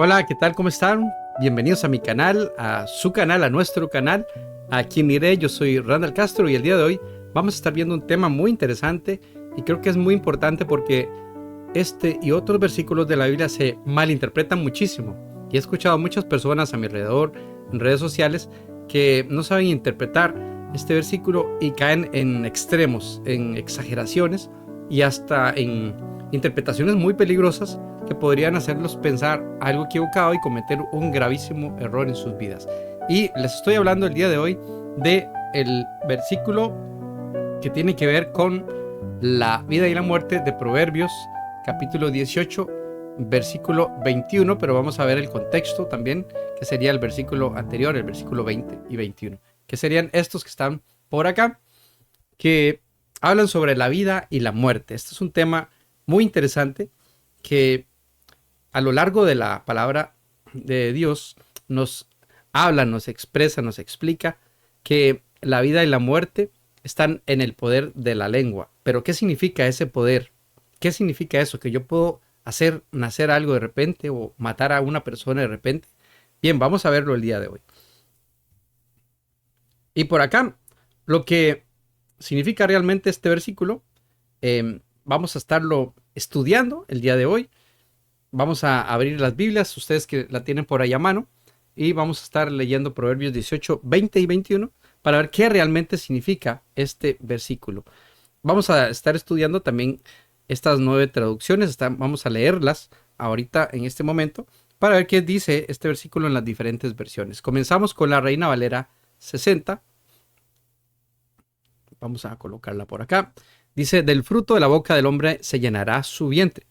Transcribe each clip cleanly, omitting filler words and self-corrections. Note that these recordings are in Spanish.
Hola, ¿qué tal? ¿Cómo están? Bienvenidos a mi canal, a su canal, a nuestro canal. Aquí miré, yo soy Randall Castro y el día de hoy vamos a estar viendo un tema muy interesante y creo que es muy importante porque este y otros versículos de la Biblia se malinterpretan muchísimo. Y he escuchado a muchas personas a mi alrededor, en redes sociales, que no saben interpretar este versículo y caen en extremos, en exageraciones y hasta en interpretaciones muy peligrosas que podrían hacerlos pensar algo equivocado y cometer un gravísimo error en sus vidas. Y les estoy hablando el día de hoy de el versículo que tiene que ver con la vida y la muerte de Proverbios, capítulo 18, versículo 21, pero vamos a ver el contexto también, que sería el versículo anterior, el versículo 20 y 21, que serían estos que están por acá, que hablan sobre la vida y la muerte. Este es un tema muy interesante que a lo largo de la palabra de Dios nos habla, nos expresa, nos explica que la vida y la muerte están en el poder de la lengua. Pero ¿qué significa ese poder? ¿Qué significa eso? ¿Que yo puedo hacer nacer algo de repente o matar a una persona de repente? Bien, vamos a verlo el día de hoy. Y por acá, lo que significa realmente este versículo, vamos a estarlo estudiando el día de hoy. Vamos a abrir las Biblias, ustedes que la tienen por ahí a mano, y vamos a estar leyendo Proverbios 18, 20 y 21 para ver qué realmente significa este versículo. Vamos a estar estudiando también estas 9 traducciones, vamos a leerlas ahorita en este momento para ver qué dice este versículo en las diferentes versiones. Comenzamos con la Reina Valera 60. Vamos a colocarla por acá. Dice, del fruto de la boca del hombre se llenará su vientre.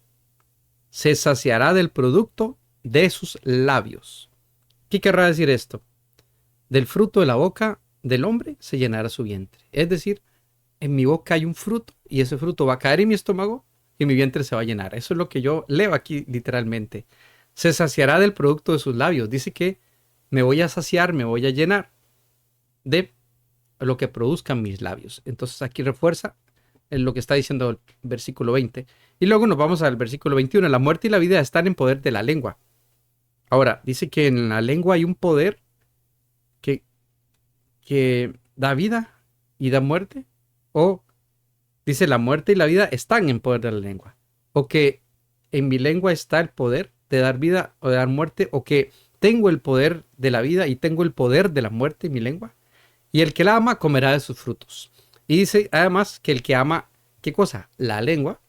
Se saciará del producto de sus labios. ¿Qué querrá decir esto? Del fruto de la boca del hombre se llenará su vientre. Es decir, en mi boca hay un fruto y ese fruto va a caer en mi estómago y mi vientre se va a llenar. Eso es lo que yo leo aquí literalmente. Se saciará del producto de sus labios. Dice que me voy a saciar, me voy a llenar de lo que produzcan mis labios. Entonces aquí refuerza en lo que está diciendo el versículo 20. Y luego nos vamos al versículo 21. La muerte y la vida están en poder de la lengua. Ahora, dice que en la lengua hay un poder que, que da vida y da muerte. O dice la muerte y la vida están en poder de la lengua. O que en mi lengua está el poder de dar vida o de dar muerte. O que tengo el poder de la vida y tengo el poder de la muerte en mi lengua. Y el que la ama comerá de sus frutos. Y dice además que el que ama, ¿qué cosa? La lengua.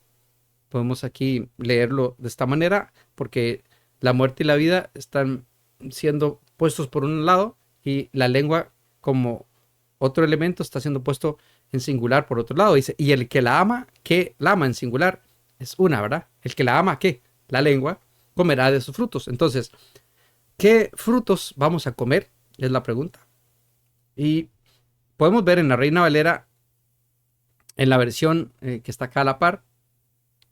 Podemos aquí leerlo de esta manera porque la muerte y la vida están siendo puestos por un lado y la lengua como otro elemento está siendo puesto en singular por otro lado. Dice, y el que la ama, que la ama en singular, es una, ¿verdad? El que la ama, ¿qué? La lengua, comerá de sus frutos. Entonces, ¿qué frutos vamos a comer? Es la pregunta. Y podemos ver en la Reina Valera, en la versión que está acá a la par,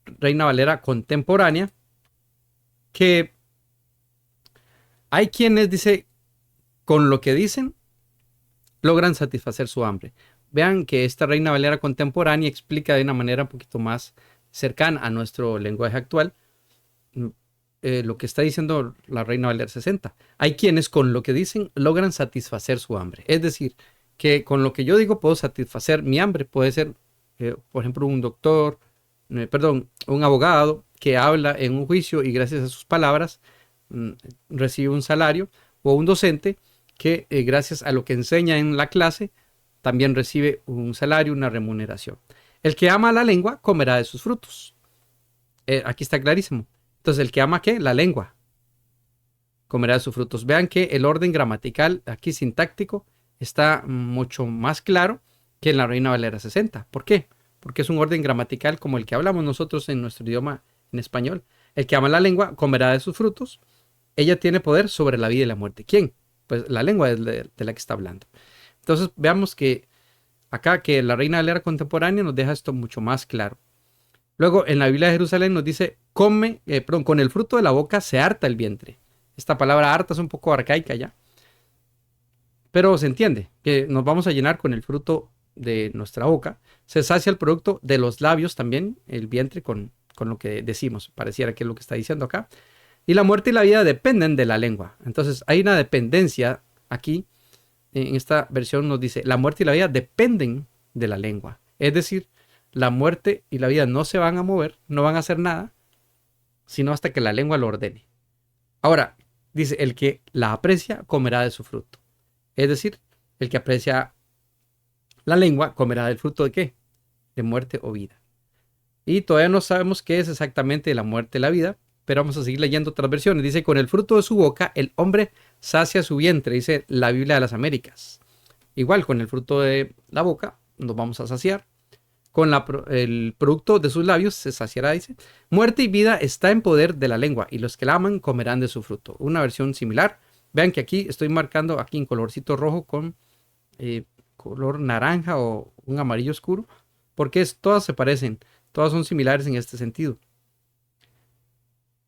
Reina Valera contemporánea, que hay quienes, dice, con lo que dicen, logran satisfacer su hambre. Vean que esta Reina Valera contemporánea explica de una manera un poquito más cercana a nuestro lenguaje actual lo que está diciendo la Reina Valera 60. Hay quienes con lo que dicen logran satisfacer su hambre. Es decir, que con lo que yo digo puedo satisfacer mi hambre. Puede ser, por ejemplo, un doctor, un abogado que habla en un juicio y gracias a sus palabras recibe un salario, o un docente que gracias a lo que enseña en la clase también recibe un salario, una remuneración. El que ama la lengua comerá de sus frutos. Aquí está clarísimo. Entonces, el que ama, ¿qué? La lengua comerá de sus frutos. Vean que el orden gramatical aquí sintáctico está mucho más claro que en la Reina Valera 60. ¿Por qué? Porque es un orden gramatical como el que hablamos nosotros en nuestro idioma en español. El que ama la lengua comerá de sus frutos. Ella tiene poder sobre la vida y la muerte. ¿Quién? Pues la lengua es de la que está hablando. Entonces veamos que acá que la Reina Valera contemporánea nos deja esto mucho más claro. Luego en la Biblia de Jerusalén nos dice, con el fruto de la boca se harta el vientre. Esta palabra harta es un poco arcaica ya. Pero se entiende que nos vamos a llenar con el fruto de nuestra boca. Se sacia el producto de los labios también, el vientre con lo que decimos. Pareciera que es lo que está diciendo acá. Y la muerte y la vida dependen de la lengua. Entonces hay una dependencia aquí. En esta versión nos dice, la muerte y la vida dependen de la lengua. Es decir, la muerte y la vida no se van a mover, no van a hacer nada, sino hasta que la lengua lo ordene. Ahora, dice, el que la aprecia comerá de su fruto. Es decir, el que aprecia la lengua comerá del fruto de ¿qué? De muerte o vida. Y todavía no sabemos qué es exactamente la muerte y la vida, pero vamos a seguir leyendo otras versiones. Dice, con el fruto de su boca el hombre sacia su vientre, dice la Biblia de las Américas. Igual, con el fruto de la boca nos vamos a saciar. Con el producto de sus labios se saciará, dice. Muerte y vida está en poder de la lengua, y los que la aman comerán de su fruto. Una versión similar. Vean que aquí estoy marcando aquí en colorcito rojo con color naranja o un amarillo oscuro, porque todas se parecen, todas son similares en este sentido.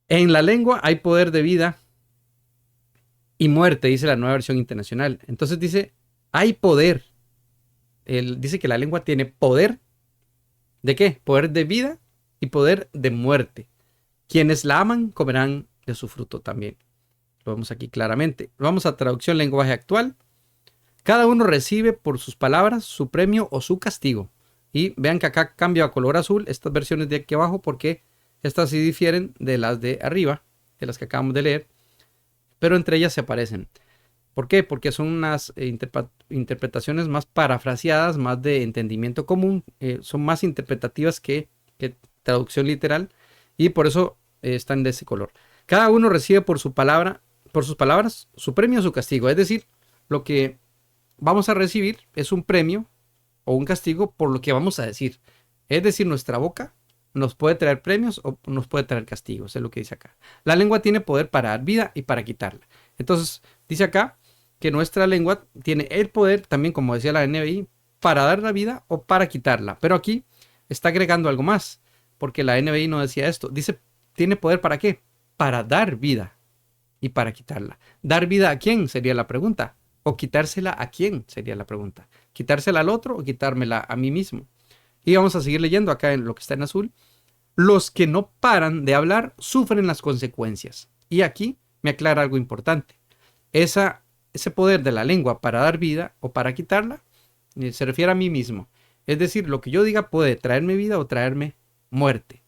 En la lengua hay poder de vida y muerte, dice la Nueva Versión Internacional. Entonces dice, hay poder. Dice que la lengua tiene poder. ¿De qué? Poder de vida y poder de muerte. Quienes la aman comerán de su fruto también. Lo vemos aquí claramente. Vamos a traducción lenguaje actual. Cada uno recibe por sus palabras su premio o su castigo. Y vean que acá cambia a color azul estas versiones de aquí abajo porque estas sí difieren de las de arriba, de las que acabamos de leer, pero entre ellas se parecen. ¿Por qué? Porque son unas interpretaciones más parafraseadas, más de entendimiento común, son más interpretativas que traducción literal, y por eso están de ese color. Cada uno recibe por sus palabras su premio o su castigo. Es decir, lo que vamos a recibir es un premio o un castigo por lo que vamos a decir. Es decir, nuestra boca nos puede traer premios o nos puede traer castigos, es lo que dice acá. La lengua tiene poder para dar vida y para quitarla. Entonces, dice acá que nuestra lengua tiene el poder, también como decía la NBI, para dar la vida o para quitarla. Pero aquí está agregando algo más, porque la NBI no decía esto. Dice, ¿tiene poder para qué? Para dar vida y para quitarla. ¿Dar vida a quién? Sería la pregunta. ¿O quitársela a quién? Sería la pregunta. ¿Quitársela al otro o quitármela a mí mismo? Y vamos a seguir leyendo acá en lo que está en azul. Los que no paran de hablar sufren las consecuencias. Y aquí me aclara algo importante. Ese poder de la lengua para dar vida o para quitarla se refiere a mí mismo. Es decir, lo que yo diga puede traerme vida o traerme muerte.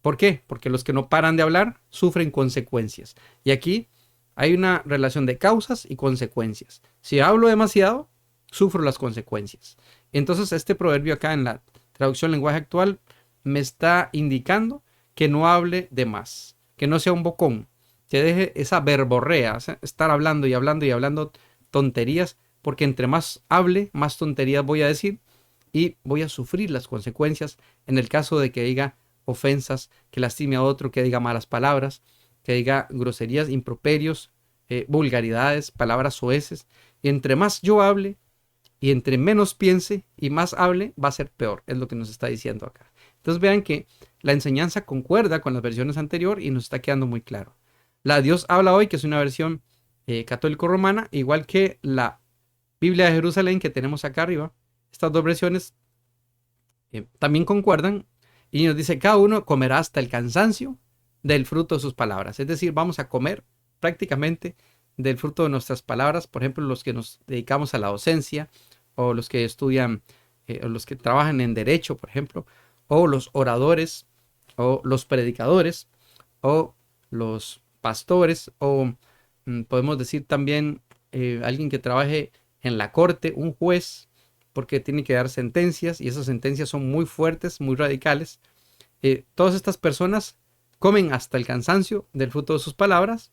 ¿Por qué? Porque los que no paran de hablar sufren consecuencias. Y aquí hay una relación de causas y consecuencias. Si hablo demasiado, sufro las consecuencias. Entonces este proverbio acá en la traducción lenguaje actual me está indicando que no hable de más, que no sea un bocón, que deje esa verborrea, estar hablando y hablando y hablando tonterías, porque entre más hable, más tonterías voy a decir y voy a sufrir las consecuencias en el caso de que diga ofensas, que lastime a otro, que diga malas palabras, que diga groserías, improperios, vulgaridades, palabras soeces. Y entre más yo hable y entre menos piense y más hable, va a ser peor, es lo que nos está diciendo acá. Entonces vean que la enseñanza concuerda con las versiones anteriores y nos está quedando muy claro. La Dios habla hoy, que es una versión católico-romana, igual que la Biblia de Jerusalén que tenemos acá arriba. Estas dos versiones también concuerdan y nos dice, cada uno comerá hasta el cansancio del fruto de sus palabras. Es decir, vamos a comer prácticamente del fruto de nuestras palabras. Por ejemplo, los que nos dedicamos a la docencia o los que estudian o los que trabajan en derecho, por ejemplo, o los oradores o los predicadores o los pastores o podemos decir también alguien que trabaje en la corte, un juez, porque tiene que dar sentencias y esas sentencias son muy fuertes, muy radicales. Todas estas personas comen hasta el cansancio del fruto de sus palabras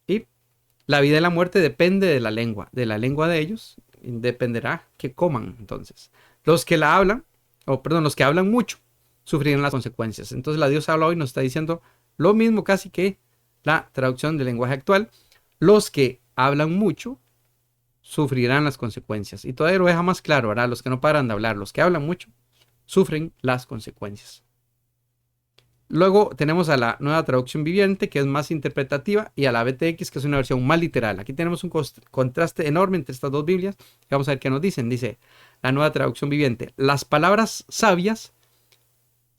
y la vida y la muerte depende de la lengua de ellos, dependerá que coman. Entonces, los que la hablan, los que hablan mucho, sufrirán las consecuencias. Entonces, la Dios habla hoy nos está diciendo lo mismo casi que la traducción del lenguaje actual. Los que hablan mucho sufrirán las consecuencias. Y todavía lo deja más claro, ¿verdad? Los que no paran de hablar, los que hablan mucho, sufren las consecuencias. Luego tenemos a la nueva traducción viviente, que es más interpretativa, y a la BTX, que es una versión más literal. Aquí tenemos un contraste enorme entre estas dos Biblias. Vamos a ver qué nos dicen. Dice la nueva traducción viviente: las palabras sabias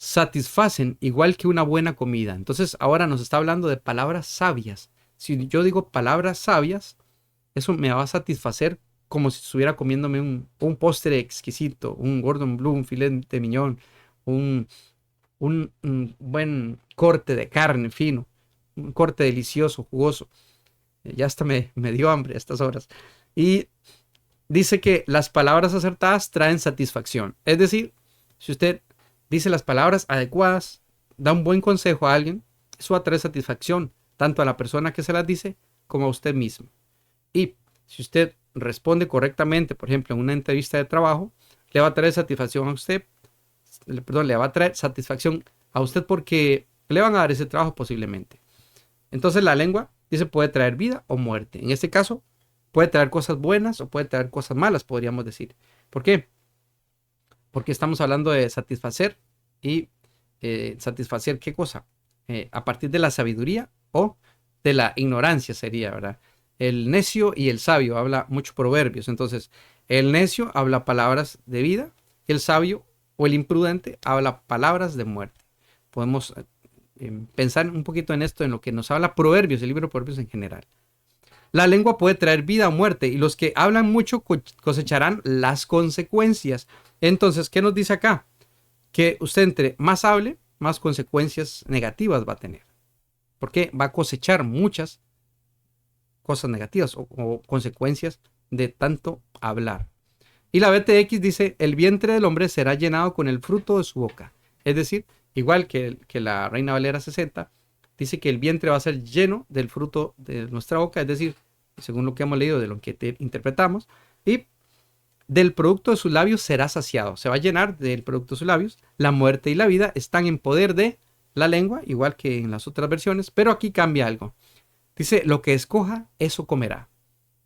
satisfacen igual que una buena comida. Entonces ahora nos está hablando de palabras sabias. Si yo digo palabras sabias, eso me va a satisfacer como si estuviera comiéndome un postre exquisito, un Gordon Blue, un filet de miñón, un, un buen corte de carne fino, un corte delicioso, jugoso. Ya hasta me dio hambre a estas horas. Y dice que las palabras acertadas traen satisfacción. Es decir, si usted dice las palabras adecuadas, da un buen consejo a alguien, eso va a traer satisfacción tanto a la persona que se las dice como a usted mismo. Y si usted responde correctamente, por ejemplo, en una entrevista de trabajo, le va a traer satisfacción a usted, perdón, le va a traer satisfacción a usted porque le van a dar ese trabajo posiblemente. Entonces la lengua dice puede traer vida o muerte. En este caso, puede traer cosas buenas o puede traer cosas malas, podríamos decir. ¿Por qué? Porque estamos hablando de satisfacer y satisfacer qué cosa? A partir de la sabiduría o de la ignorancia sería, ¿verdad? El necio y el sabio habla muchos proverbios. Entonces, el necio habla palabras de vida, el sabio o el imprudente habla palabras de muerte. Podemos pensar un poquito en esto, en lo que nos habla Proverbios, el libro de Proverbios en general. La lengua puede traer vida o muerte y los que hablan mucho cosecharán las consecuencias. Entonces, ¿qué nos dice acá? Que usted entre más hable, más consecuencias negativas va a tener. Porque va a cosechar muchas cosas negativas o consecuencias de tanto hablar. Y la BTX dice, el vientre del hombre será llenado con el fruto de su boca. Es decir, igual que la Reina Valera 60, dice que el vientre va a ser lleno del fruto de nuestra boca, es decir, según lo que hemos leído, de lo que interpretamos, y del producto de sus labios será saciado. Se va a llenar del producto de sus labios. La muerte y la vida están en poder de la lengua, igual que en las otras versiones, pero aquí cambia algo. Dice, lo que escoja, eso comerá.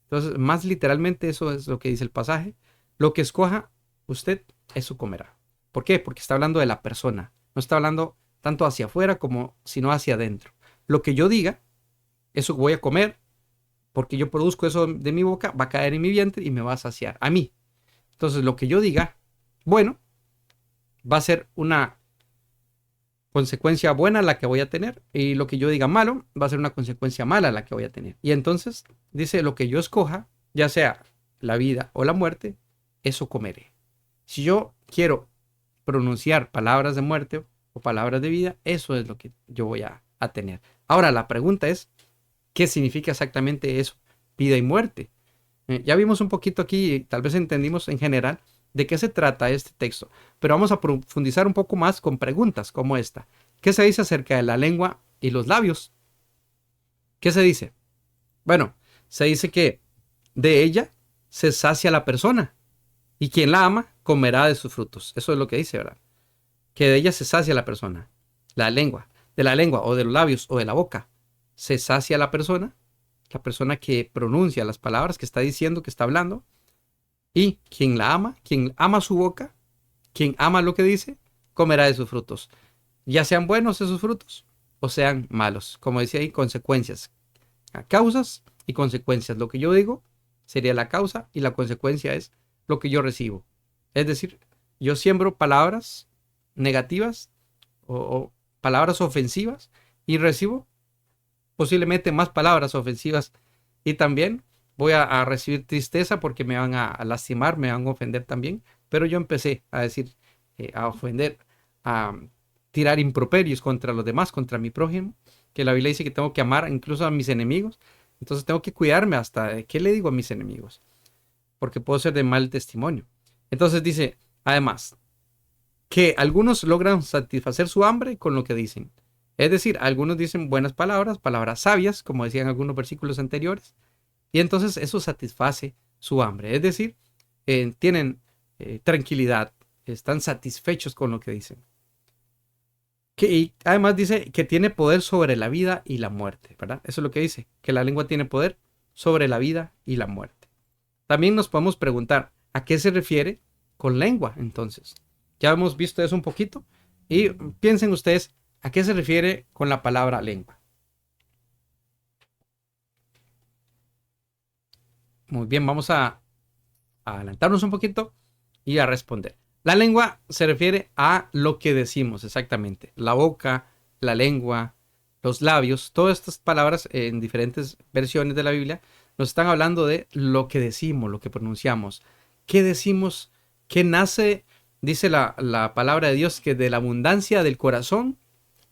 Entonces, más literalmente eso es lo que dice el pasaje. Lo que escoja usted, eso comerá. ¿Por qué? Porque está hablando de la persona. No está hablando tanto hacia afuera como sino hacia adentro. Lo que yo diga, eso voy a comer, porque yo produzco eso de mi boca, va a caer en mi vientre y me va a saciar a mí. Entonces, lo que yo diga, bueno, va a ser una consecuencia buena la que voy a tener y lo que yo diga malo va a ser una consecuencia mala la que voy a tener. Y entonces dice lo que yo escoja, ya sea la vida o la muerte, eso comeré. Si yo quiero pronunciar palabras de muerte o palabras de vida, eso es lo que yo voy a tener. Ahora la pregunta es, ¿qué significa exactamente eso? Vida y muerte. Ya vimos un poquito aquí, tal vez entendimos en general de qué se trata este texto, pero vamos a profundizar un poco más con preguntas como esta. ¿Qué se dice acerca de la lengua y los labios? ¿Qué se dice? Bueno, se dice que de ella se sacia la persona y quien la ama comerá de sus frutos. Eso es lo que dice, ¿verdad? Que de ella se sacia la persona, la lengua, de la lengua o de los labios o de la boca. Se sacia la persona que pronuncia las palabras que está diciendo, que está hablando, y quien ama su boca, quien ama lo que dice, comerá de sus frutos. Ya sean buenos esos frutos o sean malos. Como decía ahí, consecuencias. Causas y consecuencias. Lo que yo digo sería la causa y la consecuencia es lo que yo recibo. Es decir, yo siembro palabras negativas o palabras ofensivas y recibo posiblemente más palabras ofensivas y también voy a recibir tristeza porque me van a lastimar, me van a ofender también, pero yo empecé a decir, a ofender, a tirar improperios contra los demás, contra mi prójimo, que la Biblia dice que tengo que amar incluso a mis enemigos, entonces tengo que cuidarme hasta de qué le digo a mis enemigos, porque puedo ser de mal testimonio. Entonces dice, además, que algunos logran satisfacer su hambre con lo que dicen. Es decir, algunos dicen buenas palabras, palabras sabias, como decían algunos versículos anteriores, y entonces eso satisface su hambre. Es decir, tienen tranquilidad, están satisfechos con lo que dicen. Y además dice que tiene poder sobre la vida y la muerte, ¿verdad? Eso es lo que dice, que la lengua tiene poder sobre la vida y la muerte. También nos podemos preguntar, ¿a qué se refiere con lengua entonces? Ya hemos visto eso un poquito y piensen ustedes, ¿a qué se refiere con la palabra lengua? Muy bien, vamos a adelantarnos un poquito y a responder. La lengua se refiere a lo que decimos exactamente. La boca, la lengua, los labios, todas estas palabras en diferentes versiones de la Biblia nos están hablando de lo que decimos, lo que pronunciamos. ¿Qué decimos? ¿Qué nace? Dice la palabra de Dios que de la abundancia del corazón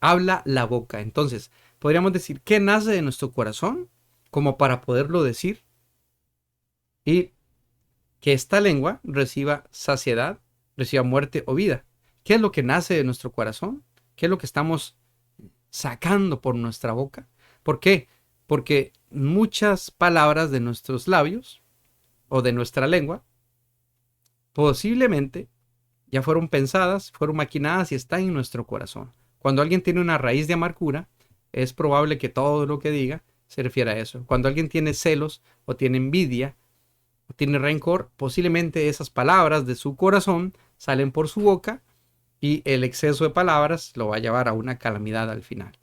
habla la boca. Entonces, podríamos decir, ¿qué nace de nuestro corazón? Como para poderlo decir y que esta lengua reciba saciedad, reciba muerte o vida. ¿Qué es lo que nace de nuestro corazón? ¿Qué es lo que estamos sacando por nuestra boca? ¿Por qué? Porque muchas palabras de nuestros labios o de nuestra lengua posiblemente ya fueron pensadas, fueron maquinadas y están en nuestro corazón. Cuando alguien tiene una raíz de amargura, es probable que todo lo que diga se refiera a eso. Cuando alguien tiene celos o tiene envidia o tiene rencor, posiblemente esas palabras de su corazón salen por su boca y el exceso de palabras lo va a llevar a una calamidad al final.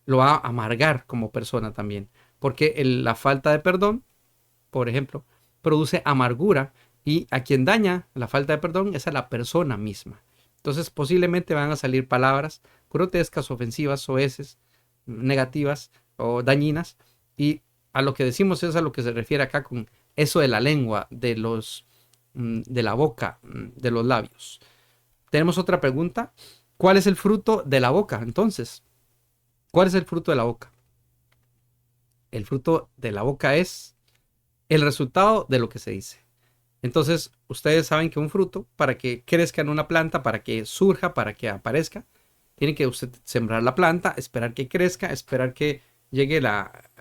Lo va a amargar como persona también, porque la falta de perdón, por ejemplo, produce amargura y a quien daña la falta de perdón es a la persona misma. Entonces posiblemente van a salir palabras grotescas, ofensivas, soeces, negativas o dañinas y a lo que decimos es a lo que se refiere acá con eso de la lengua, de la boca, de los labios. Tenemos otra pregunta. ¿Cuál es el fruto de la boca? Entonces, ¿cuál es el fruto de la boca? El fruto de la boca es el resultado de lo que se dice. Entonces, ustedes saben que un fruto, para que crezca en una planta, para que surja, para que aparezca, tiene que usted sembrar la planta, esperar que crezca, esperar que llegue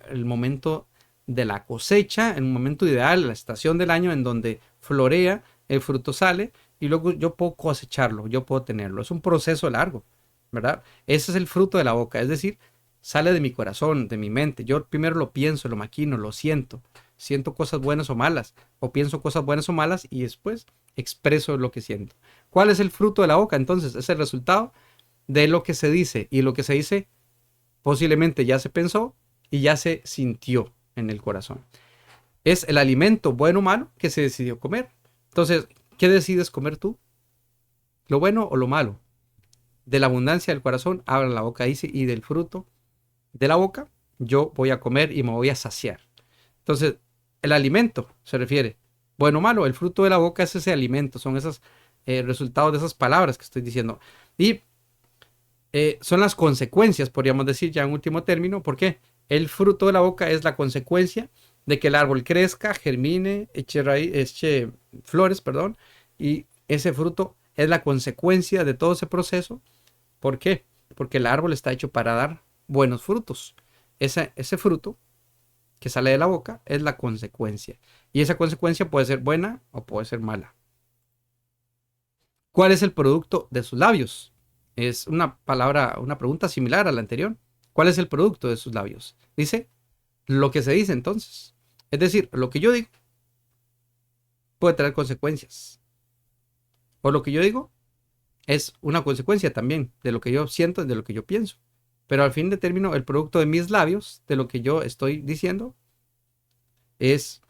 el momento de la cosecha, en un momento ideal, la estación del año en donde florea, el fruto sale y luego yo puedo cosecharlo, yo puedo tenerlo. Es un proceso largo, ¿verdad? Ese es el fruto de la boca, es decir, sale de mi corazón, de mi mente. Yo primero lo pienso, lo maquino, lo siento. Siento cosas buenas o malas, o pienso cosas buenas o malas y después expreso lo que siento. ¿Cuál es el fruto de la boca? Entonces, es el resultado de lo que se dice y lo que se dice posiblemente ya se pensó y ya se sintió en el corazón. Es el alimento bueno o malo que se decidió comer. Entonces, ¿qué decides comer tú? ¿Lo bueno o lo malo? De la abundancia del corazón habla la boca, dice, y del fruto de la boca yo voy a comer y me voy a saciar. Entonces, el alimento se refiere, bueno o malo, el fruto de la boca es ese alimento, son esos resultados de esas palabras que estoy diciendo. Y son las consecuencias, podríamos decir ya en último término, porque el fruto de la boca es la consecuencia de que el árbol crezca, germine, eche flores, perdón, y ese fruto es la consecuencia de todo ese proceso. ¿Por qué? Porque el árbol está hecho para dar buenos frutos. Ese fruto que sale de la boca es la consecuencia. Y esa consecuencia puede ser buena o puede ser mala. ¿Cuál es el producto de sus labios? Es una palabra, una pregunta similar a la anterior. ¿Cuál es el producto de sus labios? Dice lo que se dice entonces. Es decir, lo que yo digo puede traer consecuencias. O lo que yo digo es una consecuencia también de lo que yo siento, de lo que yo pienso. Pero al fin de término, el producto de mis labios, de lo que yo estoy diciendo, es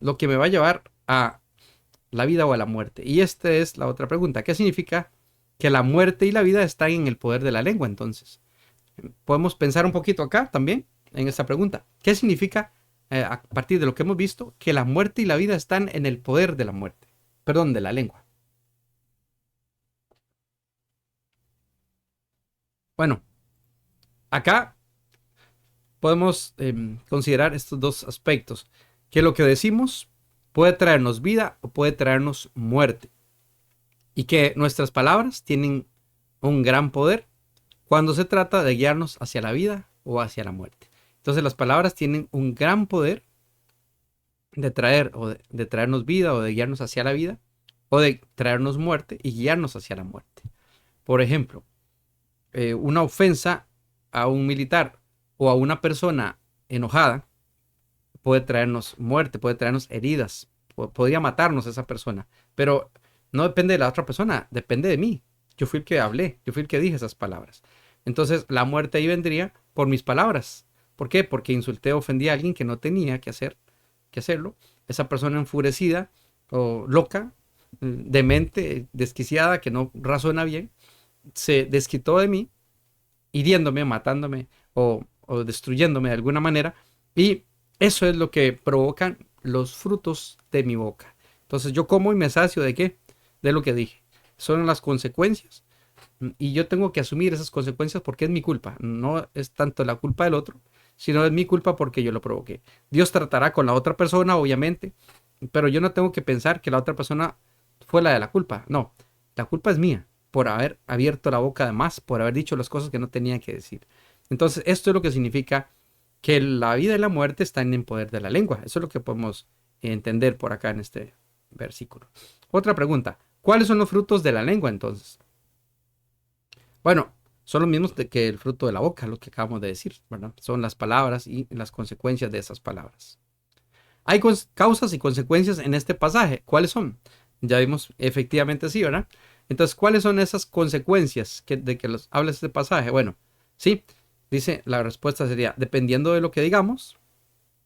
lo que me va a llevar a la vida o a la muerte. Y esta es la otra pregunta. ¿Qué significa que la muerte y la vida están en el poder de la lengua? Entonces, podemos pensar un poquito acá también en esta pregunta. ¿Qué significa, a partir de lo que hemos visto, que la muerte y la vida están en el poder de la muerte? Perdón, de la lengua. Bueno, acá podemos considerar estos dos aspectos. Que lo que decimos puede traernos vida o puede traernos muerte. Y que nuestras palabras tienen un gran poder cuando se trata de guiarnos hacia la vida o hacia la muerte. Entonces las palabras tienen un gran poder de traer o de traernos vida o de guiarnos hacia la vida o de traernos muerte y guiarnos hacia la muerte. Por ejemplo, una ofensa a un militar o a una persona enojada puede traernos muerte, puede traernos heridas, podría matarnos esa persona, pero no depende de la otra persona, depende de mí. Yo fui el que hablé, yo fui el que dije esas palabras. Entonces la muerte ahí vendría por mis palabras. ¿Por qué? Porque insulté o ofendí a alguien que no tenía que hacerlo. Esa persona enfurecida o loca demente, desquiciada, que no razona bien, se desquitó de mí, hiriéndome, matándome o destruyéndome de alguna manera. Y eso es lo que provocan los frutos de mi boca. Entonces yo como y me sacio de qué? De lo que dije. Son las consecuencias. Y yo tengo que asumir esas consecuencias porque es mi culpa. No es tanto la culpa del otro, sino es mi culpa porque yo lo provoqué. Dios tratará con la otra persona, obviamente, pero yo no tengo que pensar que la otra persona fue la de la culpa. No, la culpa es mía por haber abierto la boca de más, por haber dicho las cosas que no tenía que decir. Entonces, esto es lo que significa que la vida y la muerte están en poder de la lengua. Eso es lo que podemos entender por acá en este versículo. Otra pregunta, ¿cuáles son los frutos de la lengua entonces? Bueno, son los mismos que el fruto de la boca, lo que acabamos de decir, ¿verdad? Son las palabras y las consecuencias de esas palabras. Hay causas y consecuencias en este pasaje. ¿Cuáles son? Ya vimos efectivamente sí, ¿verdad? Entonces, ¿cuáles son esas consecuencias de que los habla este pasaje? Bueno, sí, dice, la respuesta sería, dependiendo de lo que digamos,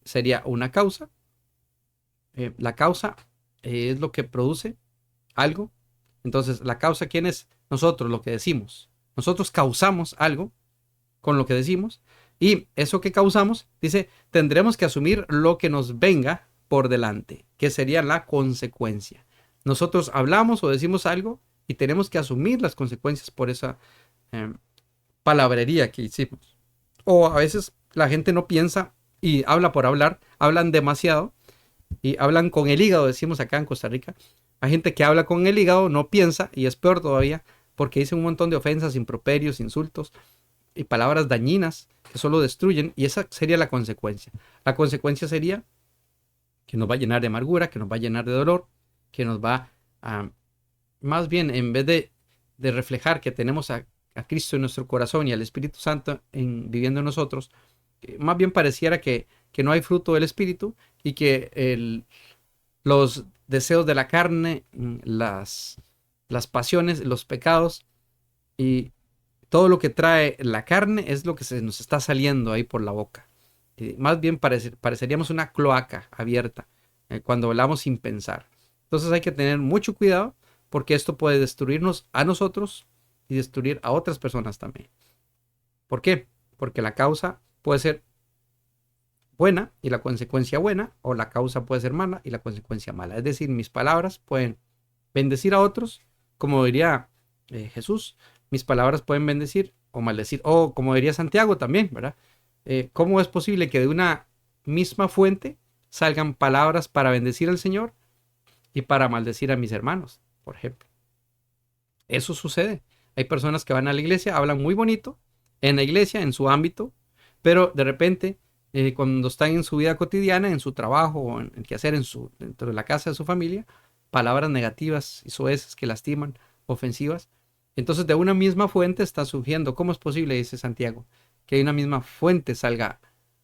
sería una causa. La causa es lo que produce algo. Entonces, la causa, ¿quién es? Nosotros, lo que decimos. Nosotros causamos algo con lo que decimos. Y eso que causamos, dice, tendremos que asumir lo que nos venga por delante, que sería la consecuencia. Nosotros hablamos o decimos algo y tenemos que asumir las consecuencias por esa eh, palabrería que hicimos. O a veces la gente no piensa y habla por hablar, hablan demasiado y hablan con el hígado, decimos acá en Costa Rica. Hay gente que habla con el hígado, no piensa y es peor todavía porque dice un montón de ofensas, improperios, insultos y palabras dañinas que solo destruyen, y esa sería la consecuencia. La consecuencia sería que nos va a llenar de amargura, que nos va a llenar de dolor, que nos va a, más bien, en vez de reflejar que tenemos a Cristo en nuestro corazón y al Espíritu Santo viviendo en nosotros, más bien pareciera que no hay fruto del Espíritu y que los deseos de la carne, las pasiones, los pecados y todo lo que trae la carne es lo que se nos está saliendo ahí por la boca. Más bien pareceríamos una cloaca abierta cuando hablamos sin pensar. Entonces hay que tener mucho cuidado porque esto puede destruirnos a nosotros y destruir a otras personas también. ¿Por qué? Porque la causa puede ser buena y la consecuencia buena, o la causa puede ser mala y la consecuencia mala. Es decir, mis palabras pueden bendecir a otros, como diría Jesús, mis palabras pueden bendecir o maldecir, o como diría Santiago también, ¿verdad? ¿Cómo es posible que de una misma fuente salgan palabras para bendecir al Señor y para maldecir a mis hermanos, por ejemplo? Eso sucede. Hay personas que van a la iglesia, hablan muy bonito en la iglesia, en su ámbito, pero de repente, cuando están en su vida cotidiana, en su trabajo o en el quehacer, dentro de la casa de su familia, palabras negativas y soeces que lastiman, ofensivas. Entonces, de una misma fuente está surgiendo. ¿Cómo es posible, dice Santiago, que de una misma fuente salga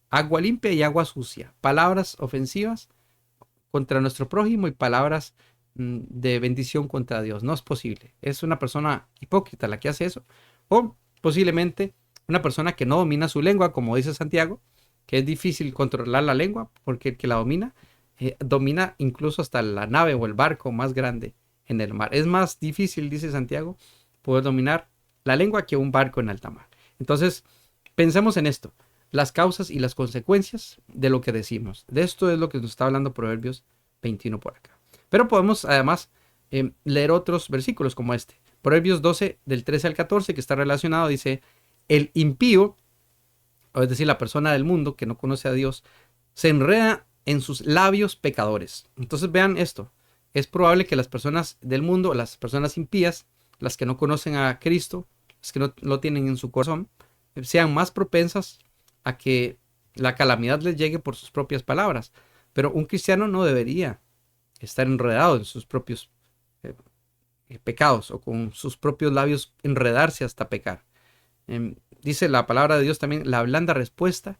agua limpia y agua sucia? Palabras ofensivas contra nuestro prójimo y palabras de bendición contra Dios. No es posible. Es una persona hipócrita la que hace eso. O posiblemente una persona que no domina su lengua, como dice Santiago, que es difícil controlar la lengua porque el que la domina, domina incluso hasta la nave o el barco más grande en el mar. Es más difícil, dice Santiago, poder dominar la lengua que un barco en alta mar. Entonces, pensemos en esto, las causas y las consecuencias de lo que decimos. De esto es lo que nos está hablando Proverbios 21 por acá. Pero podemos además leer otros versículos como este. Proverbios 12 del 13 al 14 que está relacionado, dice, el impío, o es decir, la persona del mundo que no conoce a Dios, se enreda en sus labios pecadores. Entonces vean esto, es probable que las personas del mundo, las personas impías, las que no conocen a Cristo, las que no lo tienen en su corazón, sean más propensas a que la calamidad les llegue por sus propias palabras. Pero un cristiano no debería estar enredado en sus propios eh, pecados o con sus propios labios enredarse hasta pecar. Dice la palabra de Dios también, la blanda respuesta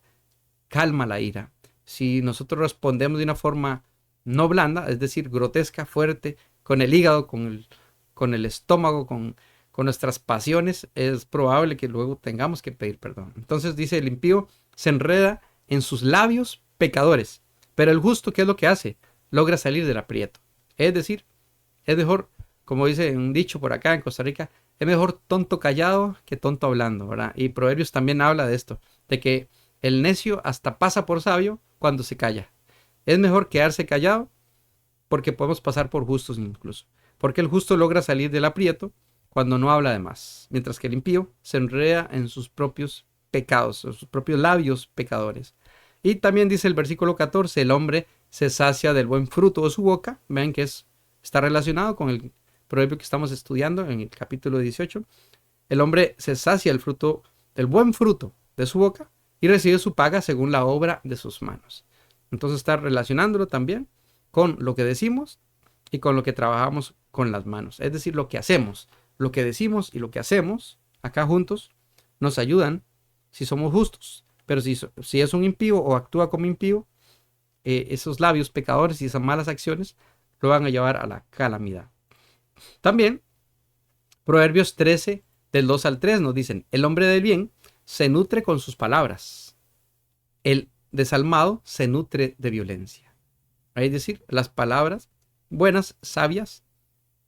calma la ira. Si nosotros respondemos de una forma no blanda, es decir, grotesca, fuerte, con el hígado, con el estómago, con nuestras pasiones, es probable que luego tengamos que pedir perdón. Entonces dice el impío se enreda en sus labios pecadores, pero el justo, ¿qué es lo que hace? Logra salir del aprieto. Es decir, Es mejor, como dice un dicho por acá en Costa Rica, es mejor tonto callado que tonto hablando, ¿verdad? Y Proverbios también habla de esto, de que el necio hasta pasa por sabio cuando se calla. Es mejor quedarse callado porque podemos pasar por justos incluso. Porque el justo logra salir del aprieto cuando no habla de más, mientras que el impío se enreda en sus propios pecados, en sus propios labios pecadores. Y también dice el versículo 14, el hombre se sacia del buen fruto de su boca. Vean que está relacionado con el proverbio que estamos estudiando en el capítulo 18. El hombre se sacia del buen fruto de su boca y recibe su paga según la obra de sus manos. Entonces está relacionándolo también con lo que decimos y con lo que trabajamos con las manos. Es decir, lo que hacemos, lo que decimos y lo que hacemos acá juntos nos ayudan si somos justos. Pero si es un impío o actúa como impío, esos labios pecadores y esas malas acciones lo van a llevar a la calamidad. También, Proverbios 13, del 2 al 3 nos dicen, el hombre del bien se nutre con sus palabras. El desalmado se nutre de violencia. Es decir, las palabras buenas, sabias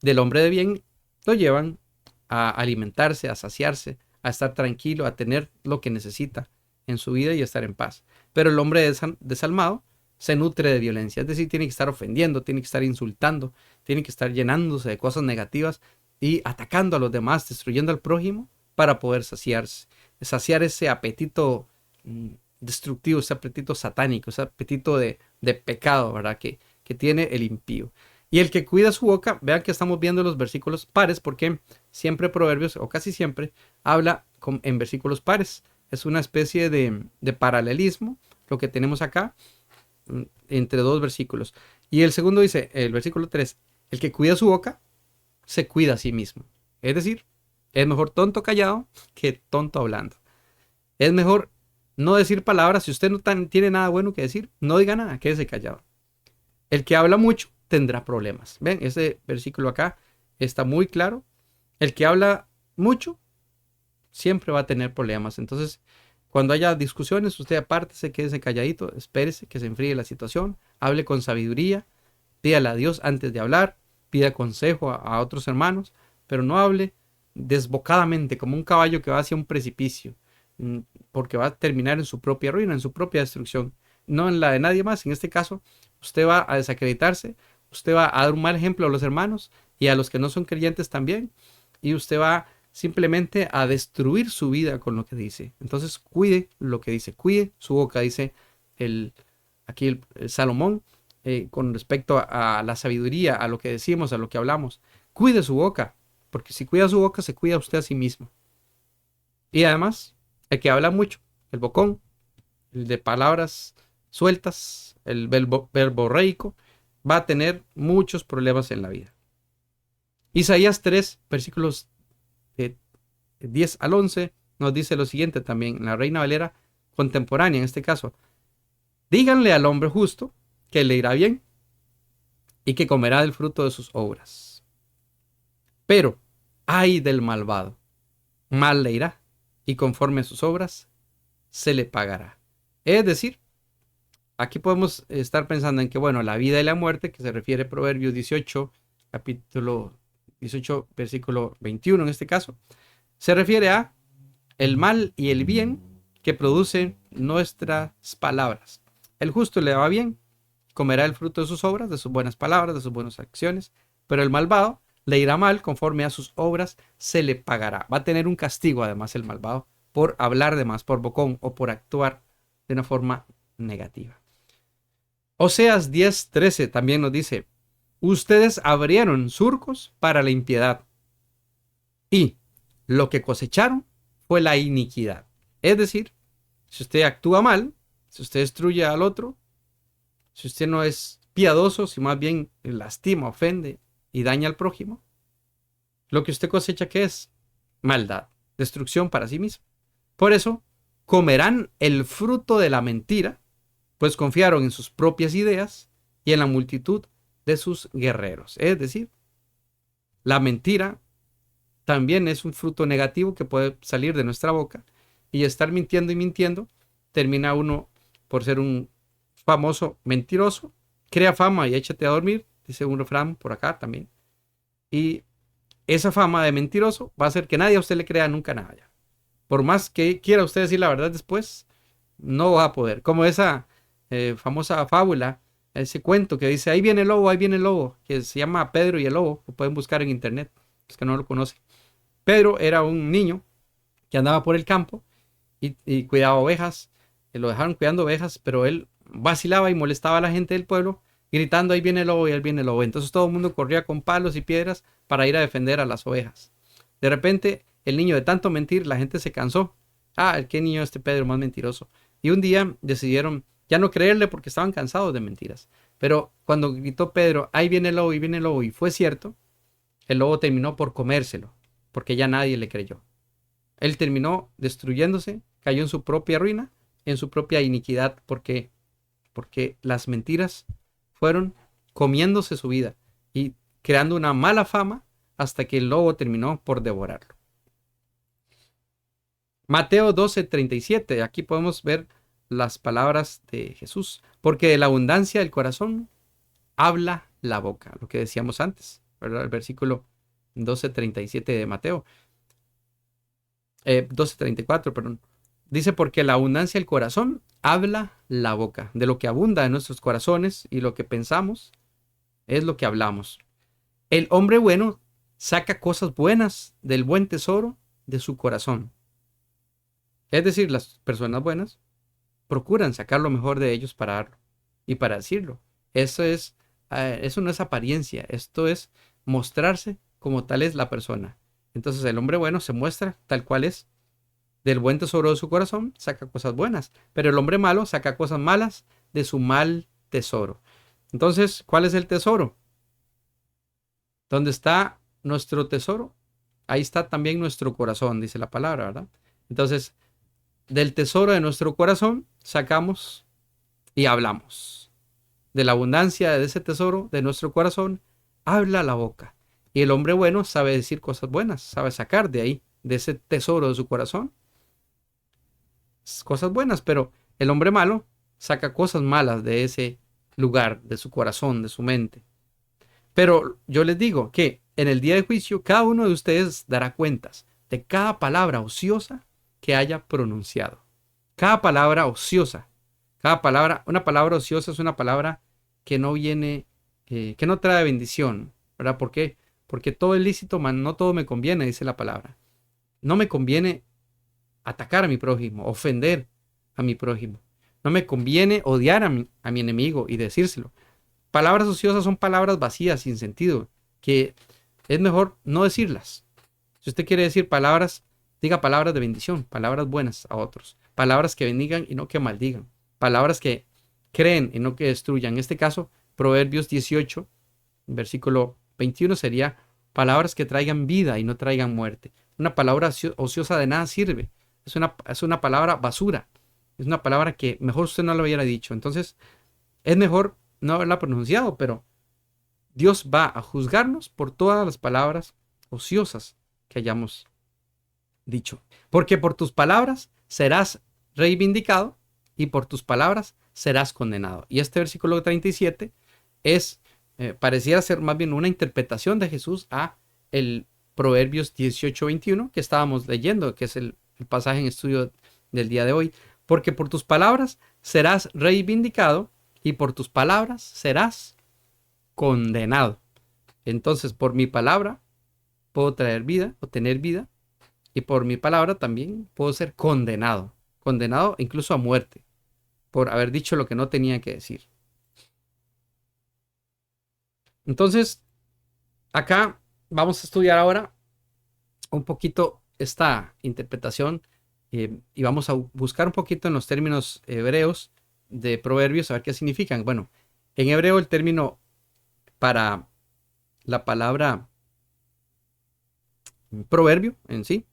del hombre de bien lo llevan a alimentarse, a saciarse, a estar tranquilo, a tener lo que necesita en su vida y estar en paz. Pero el hombre desalmado se nutre de violencia, es decir, tiene que estar ofendiendo, tiene que estar insultando, tiene que estar llenándose de cosas negativas y atacando a los demás, destruyendo al prójimo para poder saciarse, saciar ese apetito destructivo, ese apetito satánico, ese apetito de pecado, ¿verdad? Que tiene el impío. Y el que cuida su boca, vean que estamos viendo los versículos pares, porque siempre Proverbios, o casi siempre, habla en versículos pares. Es una especie de paralelismo, lo que tenemos acá, entre dos versículos. Y el segundo dice, el versículo 3, el que cuida su boca, se cuida a sí mismo. Es decir, es mejor tonto callado que tonto hablando. Es mejor no decir palabras. Si usted no tiene nada bueno que decir, no diga nada, quédese callado. El que habla mucho tendrá problemas. Ven, ese versículo acá está muy claro. El que habla mucho siempre va a tener problemas. Entonces, cuando haya discusiones, usted apártese, quédese calladito, espérese que se enfríe la situación, hable con sabiduría, pídale a Dios antes de hablar, pida consejo a otros hermanos, pero no hable desbocadamente como un caballo que va hacia un precipicio, porque va a terminar en su propia ruina, en su propia destrucción, no en la de nadie más. En este caso, usted va a desacreditarse, usted va a dar un mal ejemplo a los hermanos y a los que no son creyentes también, y usted va simplemente a destruir su vida con lo que dice. Entonces cuide lo que dice, cuide su boca, dice aquí el Salomón, con respecto a la sabiduría, a lo que decimos, a lo que hablamos. Cuide su boca, porque si cuida su boca, se cuida usted a sí mismo. Y además, el que habla mucho, el bocón, el de palabras sueltas, el verborreico, va a tener muchos problemas en la vida. Isaías 3, versículos 10 al 11, nos dice lo siguiente también, en la Reina Valera contemporánea en este caso. Díganle al hombre justo que le irá bien y que comerá del fruto de sus obras. Pero, ay del malvado, mal le irá y conforme a sus obras se le pagará. Es decir, aquí podemos estar pensando en que, bueno, la vida y la muerte, que se refiere a Proverbios 18, capítulo 18, versículo 21 en este caso, se refiere a el mal y el bien que producen nuestras palabras. El justo le va bien, comerá el fruto de sus obras, de sus buenas palabras, de sus buenas acciones, pero el malvado le irá mal, conforme a sus obras se le pagará. Va a tener un castigo además el malvado por hablar de más, por bocón o por actuar de una forma negativa. Oseas 10:13 también nos dice, ustedes abrieron surcos para la impiedad y lo que cosecharon fue la iniquidad. Es decir, si usted actúa mal, si usted destruye al otro, si usted no es piadoso, si más bien lastima, ofende y daña al prójimo, lo que usted cosecha, ¿qué es? Maldad, destrucción para sí mismo. Por eso, comerán el fruto de la mentira, pues confiaron en sus propias ideas y en la multitud de sus guerreros. Es decir, la mentira también es un fruto negativo que puede salir de nuestra boca, y estar mintiendo y mintiendo, termina uno por ser un famoso mentiroso. Crea fama y échate a dormir, dice un refrán por acá también. Y esa fama de mentiroso va a hacer que nadie a usted le crea nunca nada ya. Por más que quiera usted decir la verdad después, no va a poder. Como esa famosa fábula, ese cuento que dice, ahí viene el lobo, que se llama Pedro y el lobo, lo pueden buscar en internet, es que no lo conocen. Pedro era un niño que andaba por el campo y cuidaba ovejas, lo dejaron cuidando ovejas, pero él vacilaba y molestaba a la gente del pueblo, gritando, ahí viene el lobo y ahí viene el lobo. Entonces todo el mundo corría con palos y piedras para ir a defender a las ovejas. De repente, el niño de tanto mentir, la gente se cansó. Ah, qué niño este Pedro, más mentiroso. Y un día decidieron ya no creerle porque estaban cansados de mentiras. Pero cuando gritó Pedro, ahí viene el lobo y viene el lobo, y fue cierto, el lobo terminó por comérselo, porque ya nadie le creyó. Él terminó destruyéndose, cayó en su propia ruina, en su propia iniquidad, porque las mentiras fueron comiéndose su vida y creando una mala fama hasta que el lobo terminó por devorarlo. Mateo 12:37, aquí podemos ver las palabras de Jesús, porque de la abundancia del corazón habla la boca, lo que decíamos antes, ¿verdad? El versículo 12:37 de Mateo, 12:34, perdón. Dice, porque la abundancia del corazón habla la boca, de lo que abunda en nuestros corazones y lo que pensamos es lo que hablamos. El hombre bueno saca cosas buenas del buen tesoro de su corazón. Es decir, las personas buenas procuran sacar lo mejor de ellos para darlo y para decirlo. Eso no es apariencia, esto es mostrarse como tal es la persona. Entonces el hombre bueno se muestra tal cual es. Del buen tesoro de su corazón saca cosas buenas, pero el hombre malo saca cosas malas de su mal tesoro. Entonces, ¿cuál es el tesoro? ¿Dónde está nuestro tesoro? Ahí está también nuestro corazón, dice la palabra, ¿verdad? Entonces, del tesoro de nuestro corazón sacamos y hablamos. De la abundancia de ese tesoro de nuestro corazón habla la boca. Y el hombre bueno sabe decir cosas buenas, sabe sacar de ahí, de ese tesoro de su corazón, cosas buenas, pero el hombre malo saca cosas malas de ese lugar, de su corazón, de su mente. Pero yo les digo que en el día de juicio cada uno de ustedes dará cuentas de cada palabra ociosa que haya pronunciado. Cada palabra ociosa, una palabra ociosa es una palabra que no viene, que no trae bendición, ¿verdad? ¿Por qué? Porque todo es lícito, mas no todo me conviene, dice la palabra. No me conviene atacar a mi prójimo, ofender a mi prójimo. No me conviene odiar a mi enemigo y decírselo. Palabras ociosas son palabras vacías, sin sentido, que es mejor no decirlas. Si usted quiere decir palabras, diga palabras de bendición, palabras buenas a otros, palabras que bendigan y no que maldigan, palabras que creen y no que destruyan. En este caso, Proverbios 18, versículo 21 sería palabras que traigan vida y no traigan muerte. Una palabra ociosa de nada sirve. Es una palabra basura. Es una palabra que mejor usted no lo hubiera dicho. Entonces, es mejor no haberla pronunciado, pero Dios va a juzgarnos por todas las palabras ociosas que hayamos dicho. Porque por tus palabras serás reivindicado y por tus palabras serás condenado. Y este versículo 37 pareciera ser más bien una interpretación de Jesús a el Proverbios 18:21 que estábamos leyendo, que es el pasaje en estudio del día de hoy. Porque por tus palabras serás reivindicado y por tus palabras serás condenado. Entonces, por mi palabra puedo traer vida o tener vida, y por mi palabra también puedo ser condenado. Condenado incluso a muerte por haber dicho lo que no tenía que decir. Entonces, acá vamos a estudiar ahora un poquito esta interpretación y vamos a buscar un poquito en los términos hebreos de proverbios a ver qué significan. Bueno, en hebreo el término para la palabra proverbio en sí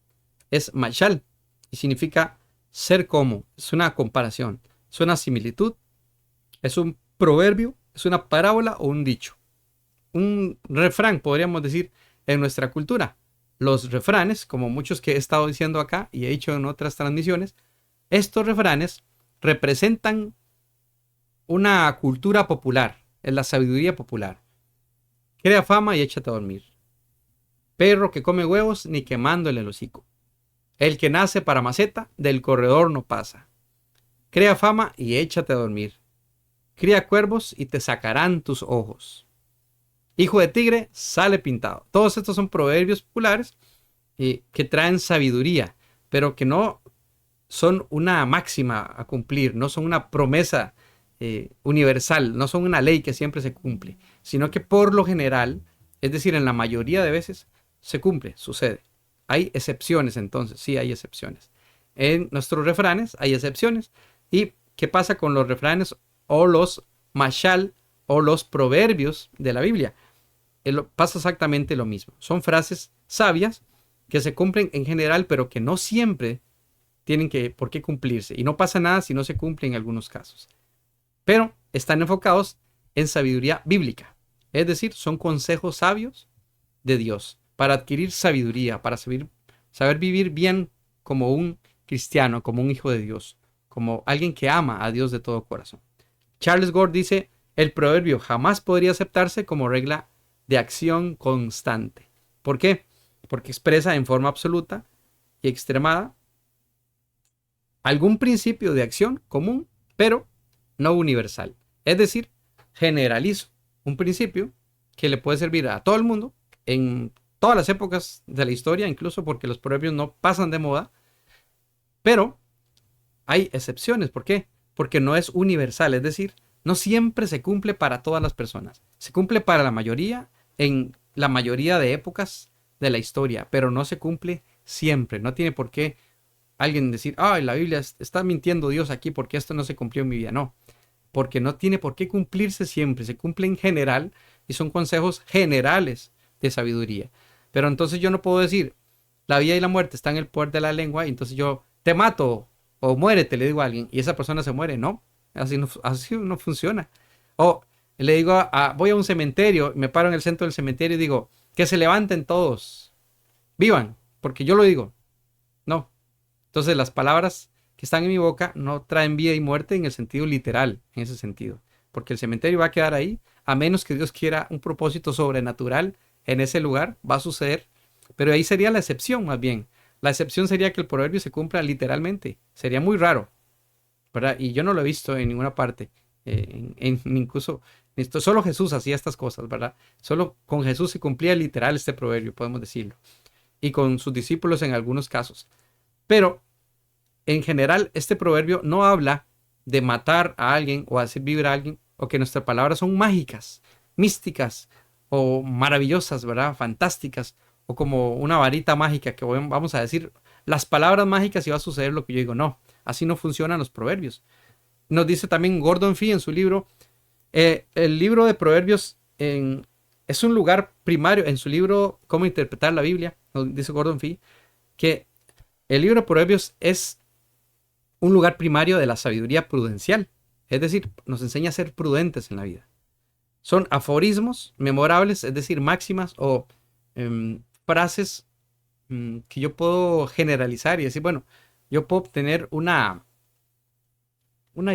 es mashal y significa ser como, es una comparación, es una similitud, es un proverbio, es una parábola o un dicho. Un refrán, podríamos decir, en nuestra cultura. Los refranes, como muchos que he estado diciendo acá y he dicho en otras transmisiones, estos refranes representan una cultura popular, es la sabiduría popular. Crea fama y échate a dormir. perro que come huevos ni quemándole el hocico. El que nace para maceta, del corredor no pasa. Crea fama y échate a dormir. Cría cuervos y te sacarán tus ojos. Hijo de tigre, sale pintado. Todos estos son proverbios populares que traen sabiduría, pero que no son una máxima a cumplir, no son una promesa universal, no son una ley que siempre se cumple, sino que por lo general, es decir, en la mayoría de veces, se cumple, sucede. Hay excepciones entonces, sí hay excepciones. En nuestros refranes hay excepciones. ¿Y qué pasa con los refranes o los mashal o los proverbios de la Biblia? Pasa exactamente lo mismo. Son frases sabias que se cumplen en general, pero que no siempre tienen por qué cumplirse. Y no pasa nada si no se cumplen en algunos casos. Pero están enfocados en sabiduría bíblica. Es decir, son consejos sabios de Dios para adquirir sabiduría, para saber vivir bien como un cristiano, como un hijo de Dios, como alguien que ama a Dios de todo corazón. Charles Gore dice, el proverbio jamás podría aceptarse como regla de acción constante. ¿Por qué? Porque expresa en forma absoluta y extremada algún principio de acción común, pero no universal. Es decir, generalizo un principio que le puede servir a todo el mundo en todas las épocas de la historia, incluso porque los proverbios no pasan de moda, pero hay excepciones. ¿Por qué? Porque no es universal, es decir, no siempre se cumple para todas las personas. Se cumple para la mayoría en la mayoría de épocas de la historia, pero no se cumple siempre. No tiene por qué alguien decir, ay, la Biblia está mintiendo Dios aquí porque esto no se cumplió en mi vida. No, porque no tiene por qué cumplirse siempre. Se cumple en general y son consejos generales de sabiduría. Pero entonces yo no puedo decir, la vida y la muerte están en el poder de la lengua, y entonces yo te mato o muérete, le digo a alguien, y esa persona se muere. No, así no funciona. O le digo, voy a un cementerio, me paro en el centro del cementerio y digo, que se levanten todos, vivan, porque yo lo digo. No. Entonces las palabras que están en mi boca no traen vida y muerte en el sentido literal, en ese sentido. Porque el cementerio va a quedar ahí, a menos que Dios quiera un propósito sobrenatural en ese lugar, va a suceder. Pero ahí sería la excepción, más bien. La excepción sería que el proverbio se cumpla literalmente. Sería muy raro, ¿verdad? Y yo no lo he visto en ninguna parte. Incluso, solo Jesús hacía estas cosas, ¿verdad? Solo con Jesús se cumplía literal este proverbio, podemos decirlo. Y con sus discípulos en algunos casos. Pero, en general, este proverbio no habla de matar a alguien o hacer vivir a alguien, o que nuestras palabras son mágicas, místicas o maravillosas, ¿verdad? Fantásticas, o como una varita mágica que vamos a decir las palabras mágicas y va a suceder lo que yo digo. No, así no funcionan los proverbios. Nos dice también Gordon Fee en su libro, el libro de proverbios es un lugar primario, en su libro Cómo interpretar la Biblia, nos dice Gordon Fee, que el libro de proverbios es un lugar primario de la sabiduría prudencial. Es decir, nos enseña a ser prudentes en la vida. Son aforismos memorables, es decir, máximas o frases que yo puedo generalizar y decir, bueno, yo puedo obtener una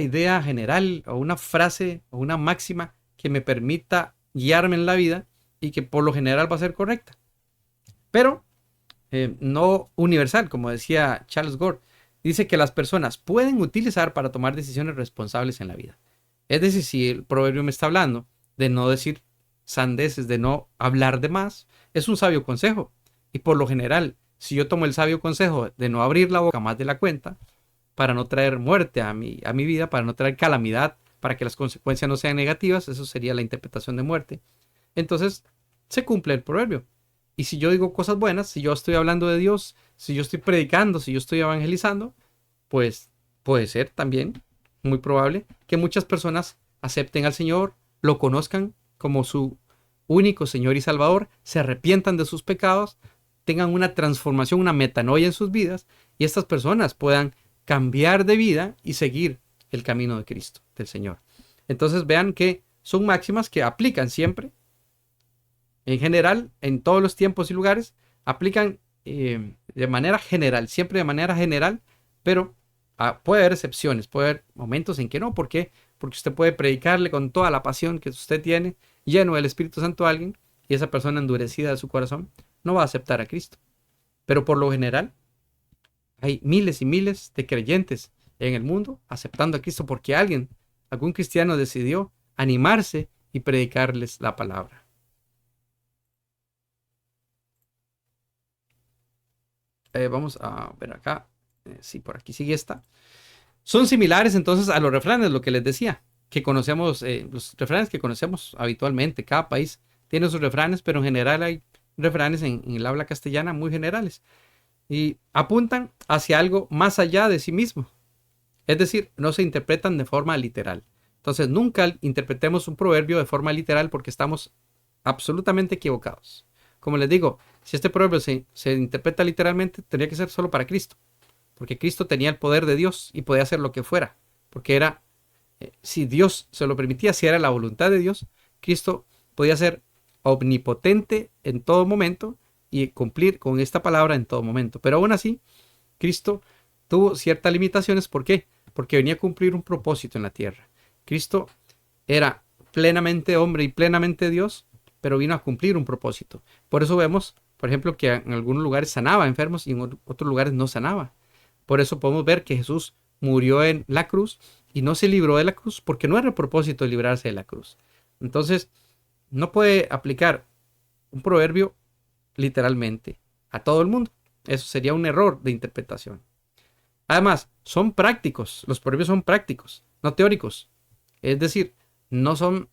idea general o una frase o una máxima que me permita guiarme en la vida y que por lo general va a ser correcta. Pero no universal, como decía Charles Gore. Dice que las personas pueden utilizar para tomar decisiones responsables en la vida. Es decir, si el proverbio me está hablando de no decir sandeces, de no hablar de más, es un sabio consejo. Y por lo general, si yo tomo el sabio consejo de no abrir la boca más de la cuenta, para no traer muerte a mi vida, para no traer calamidad, para que las consecuencias no sean negativas, eso sería la interpretación de muerte. Entonces, se cumple el proverbio. Y si yo digo cosas buenas, si yo estoy hablando de Dios, si yo estoy predicando, si yo estoy evangelizando, pues puede ser también muy probable que muchas personas acepten al Señor, lo conozcan como su único Señor y Salvador, se arrepientan de sus pecados, tengan una transformación, una metanoia en sus vidas, y estas personas puedan cambiar de vida y seguir el camino de Cristo, del Señor. Entonces vean que son máximas que aplican siempre, en general, en todos los tiempos y lugares, aplican de manera general, siempre de manera general, pero puede haber excepciones, puede haber momentos en que no. ¿Por qué? Porque usted puede predicarle con toda la pasión que usted tiene, lleno del Espíritu Santo a alguien, y esa persona endurecida de su corazón no va a aceptar a Cristo. Pero por lo general, hay miles y miles de creyentes en el mundo aceptando a Cristo porque algún cristiano decidió animarse y predicarles la palabra. Vamos a ver acá. Sí, por aquí sigue esta. Son similares entonces a los refranes, lo que les decía, que conocemos, los refranes que conocemos habitualmente. Cada país tiene sus refranes, pero en general hay refranes en el habla castellana muy generales y apuntan hacia algo más allá de sí mismo. Es decir, no se interpretan de forma literal. Entonces, nunca interpretemos un proverbio de forma literal porque estamos absolutamente equivocados. Como les digo, si este proverbio se interpreta literalmente, tendría que ser solo para Cristo. Porque Cristo tenía el poder de Dios y podía hacer lo que fuera. Porque era, si Dios se lo permitía, si era la voluntad de Dios, Cristo podía ser omnipotente en todo momento y cumplir con esta palabra en todo momento. Pero aún así, Cristo tuvo ciertas limitaciones. ¿Por qué? Porque venía a cumplir un propósito en la tierra. Cristo era plenamente hombre y plenamente Dios, pero vino a cumplir un propósito. Por eso vemos, por ejemplo, que en algunos lugares sanaba enfermos y en otros lugares no sanaba. Por eso podemos ver que Jesús murió en la cruz y no se libró de la cruz porque no era el propósito de librarse de la cruz. Entonces, no puede aplicar un proverbio literalmente a todo el mundo. Eso sería un error de interpretación. Además, son prácticos. Los proverbios son prácticos, no teóricos. Es decir, no son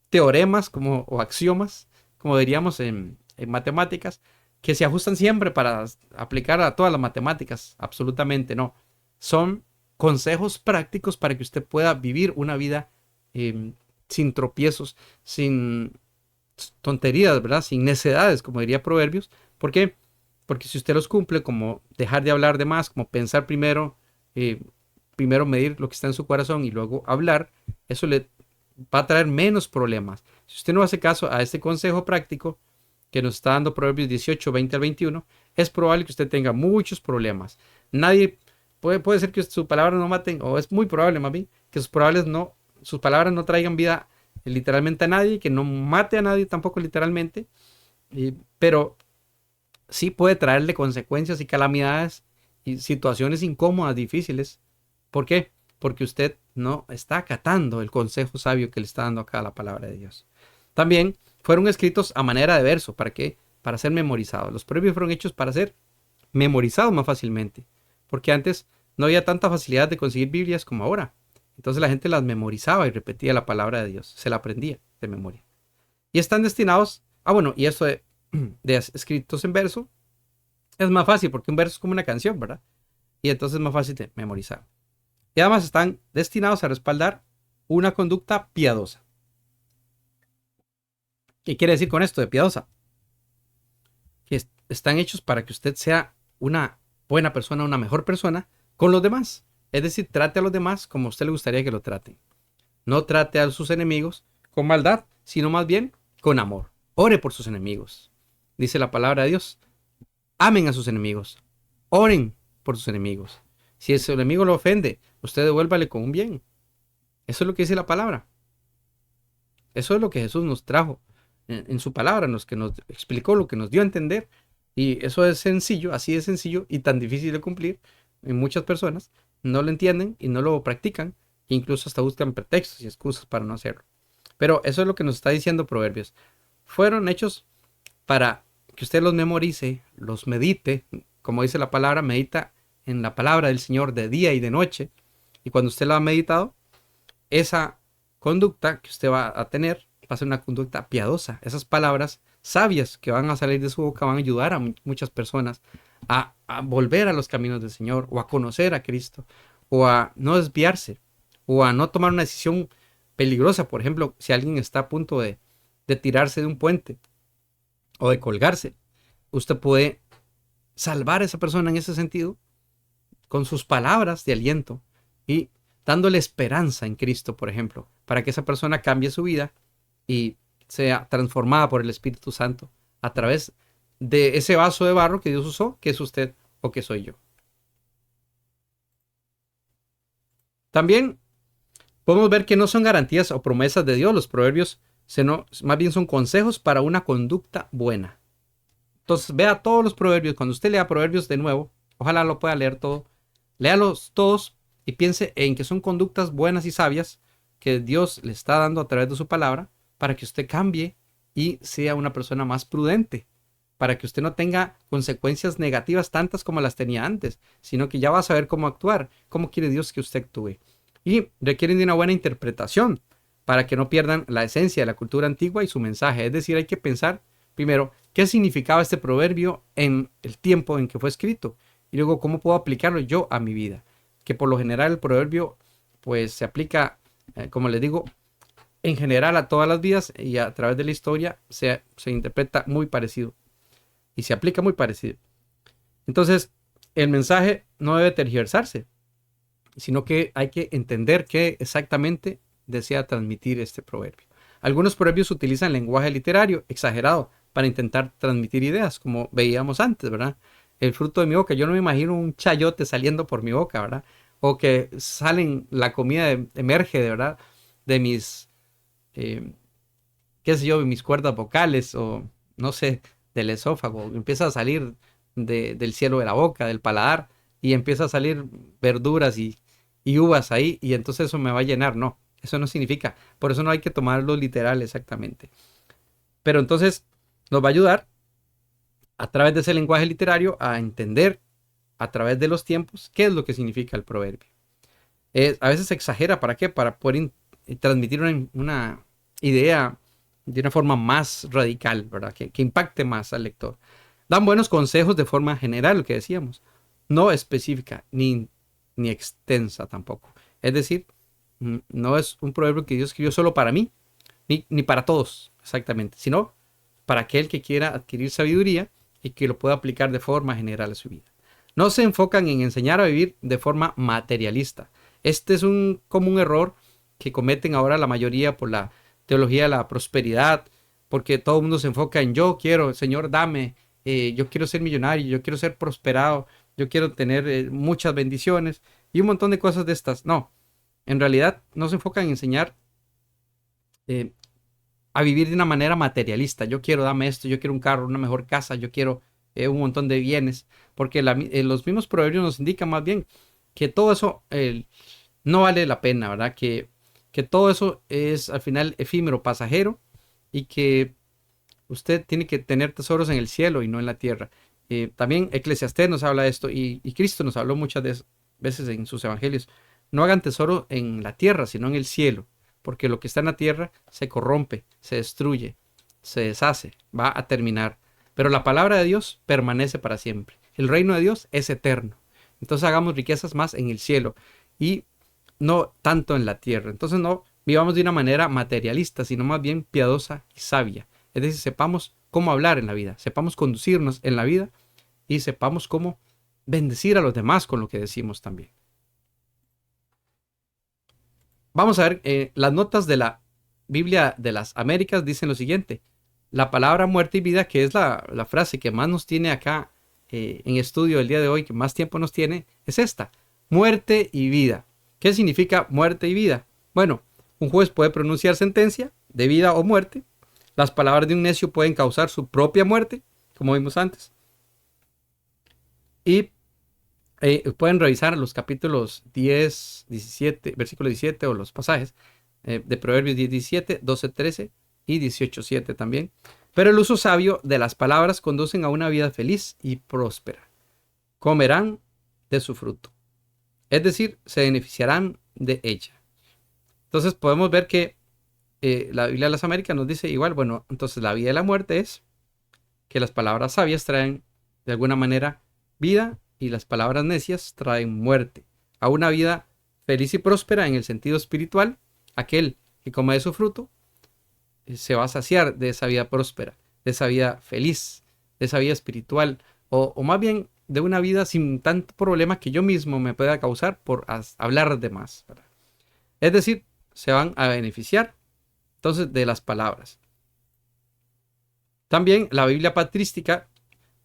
teoremas o axiomas, como diríamos en matemáticas, que se ajustan siempre para aplicar a todas las matemáticas. Absolutamente no. Son consejos prácticos para que usted pueda vivir una vida sin tropiezos, sin tonterías, ¿verdad? Sin necedades, como diría Proverbios. ¿Por qué? Porque si usted los cumple, como dejar de hablar de más, como pensar primero, primero medir lo que está en su corazón y luego hablar, eso le va a traer menos problemas. Si usted no hace caso a este consejo práctico que nos está dando Proverbios 18, 20 al 21, es probable que usted tenga muchos problemas. Nadie puede ser que sus palabras no maten, o es muy probable más bien que sus palabras no traigan vida literalmente a nadie, que no mate a nadie tampoco literalmente, pero sí puede traerle consecuencias y calamidades y situaciones incómodas, difíciles. ¿Por qué? Porque usted no está acatando el consejo sabio que le está dando acá la palabra de Dios. También fueron escritos a manera de verso. ¿Para qué? Para ser memorizados. Los proverbios fueron hechos para ser memorizados más fácilmente. Porque antes no había tanta facilidad de conseguir Biblias como ahora. Entonces la gente las memorizaba y repetía la palabra de Dios. Se la aprendía de memoria. Y están destinados, y esto de escritos en verso es más fácil porque un verso es como una canción, ¿verdad? Y entonces es más fácil de memorizar. Y además están destinados a respaldar una conducta piadosa. ¿Qué quiere decir con esto de piadosa? Que están hechos para que usted sea una buena persona, una mejor persona con los demás. Es decir, trate a los demás como a usted le gustaría que lo traten. No trate a sus enemigos con maldad, sino más bien con amor. Ore por sus enemigos. Dice la palabra de Dios. Amen a sus enemigos. Oren por sus enemigos. Si su enemigo lo ofende, usted devuélvale con un bien. Eso es lo que dice la palabra. Eso es lo que Jesús nos trajo en su palabra, que nos explicó, lo que nos dio a entender. Y eso es sencillo, así de sencillo y tan difícil de cumplir. En muchas personas no lo entienden y no lo practican. Incluso hasta buscan pretextos y excusas para no hacerlo. Pero eso es lo que nos está diciendo Proverbios. Fueron hechos para que usted los memorice, los medite. Como dice la palabra, medita en la palabra del Señor de día y de noche. Y cuando usted la ha meditado, esa conducta que usted va a tener va a ser una conducta piadosa. Esas palabras sabias que van a salir de su boca van a ayudar a muchas personas a volver a los caminos del Señor o a conocer a Cristo o a no desviarse o a no tomar una decisión peligrosa. Por ejemplo, si alguien está a punto de tirarse de un puente o de colgarse, usted puede salvar a esa persona en ese sentido con sus palabras de aliento y dándole esperanza en Cristo, por ejemplo, para que esa persona cambie su vida y sea transformada por el Espíritu Santo a través de ese vaso de barro que Dios usó, que es usted o que soy yo. También podemos ver que no son garantías o promesas de Dios los proverbios, sino más bien son consejos para una conducta buena. Entonces vea todos los proverbios. Cuando usted lea proverbios de nuevo, ojalá lo pueda leer todo. Léalos todos y piense en que son conductas buenas y sabias que Dios le está dando a través de su palabra para que usted cambie y sea una persona más prudente, para que usted no tenga consecuencias negativas tantas como las tenía antes, sino que ya va a saber cómo actuar, cómo quiere Dios que usted actúe. Y requieren de una buena interpretación para que no pierdan la esencia de la cultura antigua y su mensaje. Es decir, hay que pensar primero qué significaba este proverbio en el tiempo en que fue escrito y luego cómo puedo aplicarlo yo a mi vida. Que por lo general el proverbio pues se aplica, como les digo, en general a todas las vidas y a través de la historia se interpreta muy parecido y se aplica muy parecido. Entonces, el mensaje no debe tergiversarse, sino que hay que entender qué exactamente desea transmitir este proverbio. Algunos proverbios utilizan lenguaje literario exagerado para intentar transmitir ideas, como veíamos antes, ¿verdad? El fruto de mi boca, yo no me imagino un chayote saliendo por mi boca, ¿verdad? O que salen, la comida emerge, de verdad, de mis, eh, qué sé yo, de mis cuerdas vocales, o no sé, del esófago, empieza a salir del cielo de la boca, del paladar, y empieza a salir verduras y uvas ahí, y entonces eso me va a llenar. No, eso no significa. Por eso no hay que tomarlo literal exactamente. Pero entonces nos va a ayudar a través de ese lenguaje literario a entender a través de los tiempos qué es lo que significa el proverbio. A veces se exagera, ¿para qué? Para poder transmitir una idea de una forma más radical, ¿verdad? Que impacte más al lector. Dan buenos consejos de forma general, lo que decíamos, no específica ni extensa tampoco. Es decir, no es un proverbio que Dios escribió solo para mí, ni para todos, exactamente, sino para aquel que quiera adquirir sabiduría y que lo pueda aplicar de forma general a su vida. No se enfocan en enseñar a vivir de forma materialista. Este es un común error que cometen ahora la mayoría por la teología de la prosperidad, porque todo el mundo se enfoca en yo quiero, Señor, dame, yo quiero ser millonario, yo quiero ser prosperado, yo quiero tener muchas bendiciones y un montón de cosas de estas. No, en realidad no se enfocan en enseñar eh, a vivir de una manera materialista. Yo quiero, dame esto, yo quiero un carro, una mejor casa, yo quiero un montón de bienes, porque los mismos proverbios nos indican más bien que todo eso no vale la pena, ¿verdad? Que todo eso es al final efímero, pasajero, y que usted tiene que tener tesoros en el cielo y no en la tierra. También Eclesiastés nos habla de esto y Cristo nos habló muchas veces en sus evangelios. No hagan tesoro en la tierra, sino en el cielo, porque lo que está en la tierra se corrompe, se destruye, se deshace, va a terminar. Pero la palabra de Dios permanece para siempre. El reino de Dios es eterno. Entonces hagamos riquezas más en el cielo y no tanto en la tierra. Entonces no vivamos de una manera materialista, sino más bien piadosa y sabia. Es decir, sepamos cómo hablar en la vida, sepamos conducirnos en la vida y sepamos cómo bendecir a los demás con lo que decimos también. Vamos a ver, las notas de la Biblia de las Américas dicen lo siguiente. La palabra muerte y vida, que es la frase que más nos tiene acá en estudio el día de hoy, que más tiempo nos tiene, es esta. Muerte y vida. ¿Qué significa muerte y vida? Bueno, un juez puede pronunciar sentencia de vida o muerte. Las palabras de un necio pueden causar su propia muerte, como vimos antes. Y pueden revisar los capítulos 10, 17, versículo 17 o los pasajes de Proverbios 10, 17, 12, 13 y 18, 7 también. Pero el uso sabio de las palabras conducen a una vida feliz y próspera. Comerán de su fruto. Es decir, se beneficiarán de ella. Entonces podemos ver que la Biblia de las Américas nos dice igual, bueno, entonces la vida y la muerte es que las palabras sabias traen de alguna manera vida y las palabras necias traen muerte. A una vida feliz y próspera en el sentido espiritual, aquel que come de su fruto se va a saciar de esa vida próspera, de esa vida feliz, de esa vida espiritual, o más bien de una vida sin tanto problema que yo mismo me pueda causar por hablar de más, ¿verdad? Es decir, se van a beneficiar entonces de las palabras. También la Biblia patrística,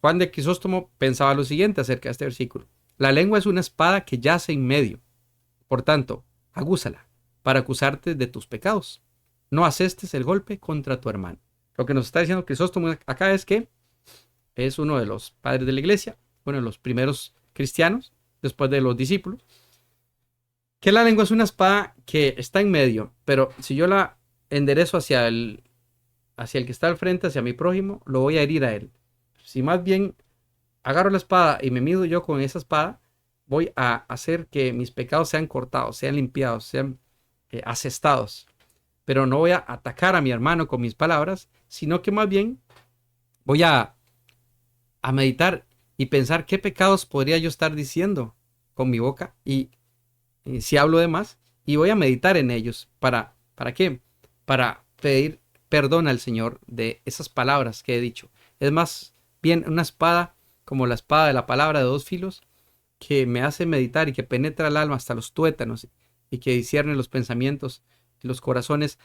Juan de Crisóstomo pensaba lo siguiente acerca de este versículo. La lengua es una espada que yace en medio. Por tanto, agúzala para acusarte de tus pecados. No asestes el golpe contra tu hermano. Lo que nos está diciendo Crisóstomo acá es que es uno de los padres de la iglesia, uno de los primeros cristianos, después de los discípulos, que la lengua es una espada que está en medio, pero si yo la enderezo hacia el que está al frente, hacia mi prójimo, lo voy a herir a él. Si más bien agarro la espada y me mido yo con esa espada, voy a hacer que mis pecados sean cortados, sean limpiados, sean asestados. Pero no voy a atacar a mi hermano con mis palabras, sino que más bien voy a meditar y pensar qué pecados podría yo estar diciendo con mi boca y si hablo de más, y voy a meditar en ellos. ¿Para qué? Para pedir perdón al Señor de esas palabras que he dicho. Es más bien una espada como la espada de la palabra de dos filos que me hace meditar y que penetra el alma hasta los tuétanos y que discierne los pensamientos y los corazones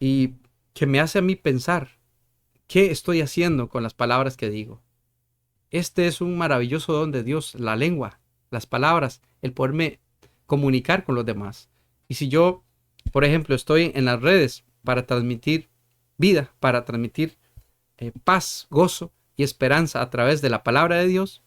y que me hace a mí pensar qué estoy haciendo con las palabras que digo. Este es un maravilloso don de Dios, la lengua, las palabras, el poderme comunicar con los demás. Y si yo, por ejemplo, estoy en las redes para transmitir vida, para transmitir paz, gozo y esperanza a través de la palabra de Dios,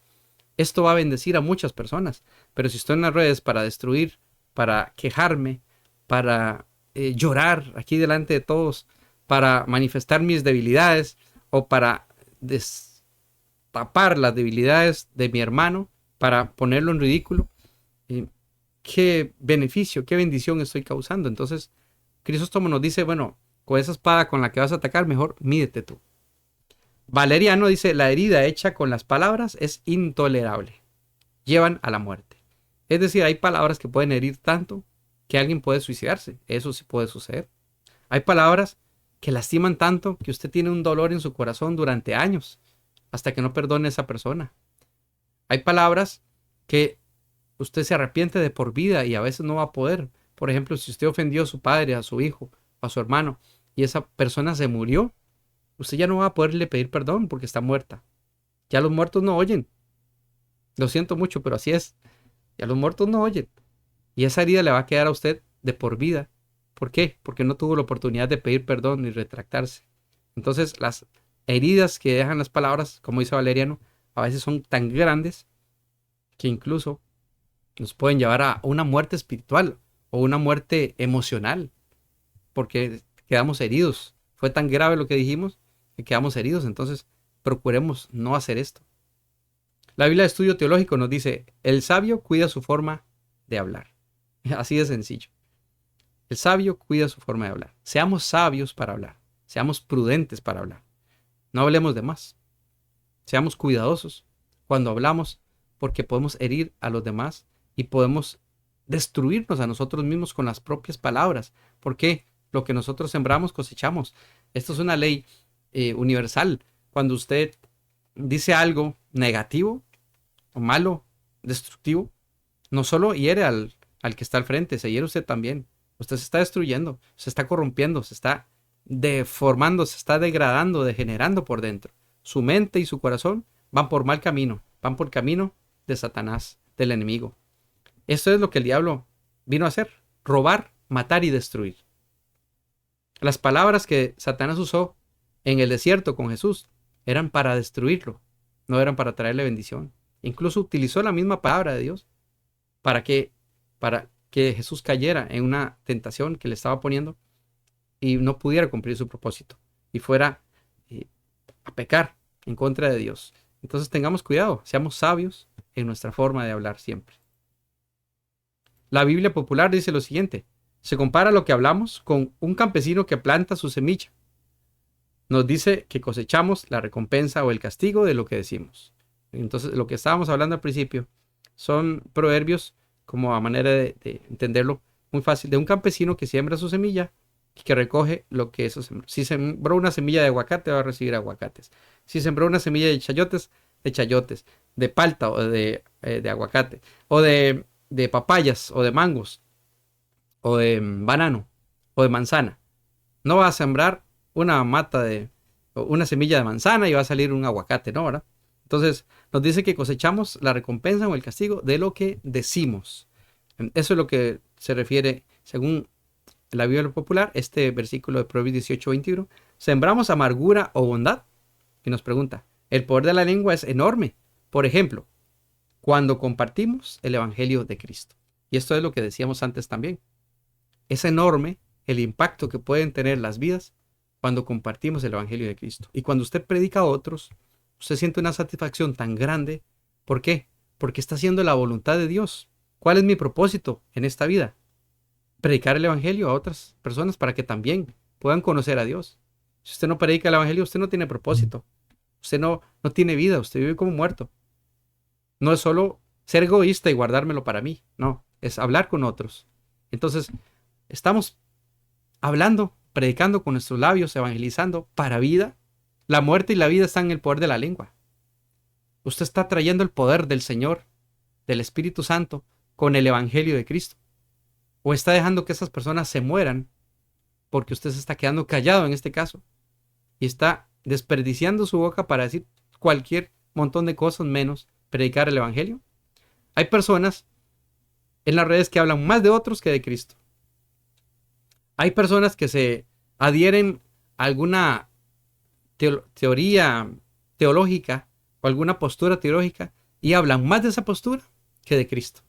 esto va a bendecir a muchas personas. Pero si estoy en las redes para destruir, para quejarme, para llorar aquí delante de todos, para manifestar mis debilidades o para destapar las debilidades de mi hermano, para ponerlo en ridículo, qué beneficio, qué bendición estoy causando. Entonces, Crisóstomo nos dice, bueno, con esa espada con la que vas a atacar, mejor mídete tú. Valeriano dice, la herida hecha con las palabras es intolerable. Llevan a la muerte. Es decir, hay palabras que pueden herir tanto que alguien puede suicidarse. Eso sí puede suceder. Hay palabras que lastiman tanto que usted tiene un dolor en su corazón durante años hasta que no perdone a esa persona. Hay palabras que usted se arrepiente de por vida y a veces no va a poder. Por ejemplo, si usted ofendió a su padre, a su hijo, a su hermano y esa persona se murió, usted ya no va a poderle pedir perdón porque está muerta. Ya los muertos no oyen. Lo siento mucho, pero así es. Ya los muertos no oyen. Y esa herida le va a quedar a usted de por vida. ¿Por qué? Porque no tuvo la oportunidad de pedir perdón ni retractarse. Entonces, las heridas que dejan las palabras, como dice Valeriano, a veces son tan grandes que incluso nos pueden llevar a una muerte espiritual o una muerte emocional, porque quedamos heridos. Fue tan grave lo que dijimos que quedamos heridos. Entonces, procuremos no hacer esto. La Biblia de Estudio Teológico nos dice, el sabio cuida su forma de hablar. Así de sencillo. El sabio cuida su forma de hablar. Seamos sabios para hablar. Seamos prudentes para hablar. No hablemos de más. Seamos cuidadosos cuando hablamos porque podemos herir a los demás y podemos destruirnos a nosotros mismos con las propias palabras. Porque lo que nosotros sembramos cosechamos. Esto es una ley universal. Cuando usted dice algo negativo o malo, destructivo, no solo hiere al que está al frente, se hiere usted también. Usted se está destruyendo, se está corrompiendo, se está deformando, se está degradando, degenerando por dentro. Su mente y su corazón van por mal camino, van por camino de Satanás, del enemigo. Esto es lo que el diablo vino a hacer, robar, matar y destruir. Las palabras que Satanás usó en el desierto con Jesús eran para destruirlo, no eran para traerle bendición. Incluso utilizó la misma palabra de Dios para que Jesús cayera en una tentación que le estaba poniendo y no pudiera cumplir su propósito y fuera a pecar en contra de Dios. Entonces tengamos cuidado, seamos sabios en nuestra forma de hablar siempre. La Biblia popular dice lo siguiente, se compara lo que hablamos con un campesino que planta su semilla. Nos dice que cosechamos la recompensa o el castigo de lo que decimos. Entonces, lo que estábamos hablando al principio son proverbios, como a manera de entenderlo muy fácil, de un campesino que siembra su semilla y que recoge lo que eso sembró. Si sembró una semilla de aguacate, va a recibir aguacates. Si sembró una semilla de chayotes, de palta o de aguacate, o de papayas, o de mangos, o de banano, o de manzana. No va a sembrar una semilla de manzana y va a salir un aguacate, ¿no? ¿Verdad? Entonces nos dice que cosechamos la recompensa o el castigo de lo que decimos. Eso es lo que se refiere, según la Biblia popular, este versículo de Proverbios 18:21. Sembramos amargura o bondad. Y nos pregunta, El poder de la lengua es enorme. Por ejemplo, cuando compartimos el Evangelio de Cristo. Y esto es lo que decíamos antes también. Es enorme el impacto que pueden tener las vidas cuando compartimos el Evangelio de Cristo. Y cuando usted predica a otros, usted siente una satisfacción tan grande. ¿Por qué? Porque está haciendo la voluntad de Dios. ¿Cuál es mi propósito en esta vida? Predicar el Evangelio a otras personas para que también puedan conocer a Dios. Si usted no predica el Evangelio, usted no tiene propósito. Usted no tiene vida, usted vive como muerto. No es solo ser egoísta y guardármelo para mí, no, es hablar con otros. Entonces, estamos hablando, predicando con nuestros labios, evangelizando para vida. La muerte y la vida están en el poder de la lengua. Usted está trayendo el poder del Señor, del Espíritu Santo, con el Evangelio de Cristo. O está dejando que esas personas se mueran porque usted se está quedando callado en este caso. Y está desperdiciando su boca para decir cualquier montón de cosas menos predicar el Evangelio. Hay personas en las redes que hablan más de otros que de Cristo. Hay personas que se adhieren a alguna teoría teológica o alguna postura teológica y hablan más de esa postura que de Cristo.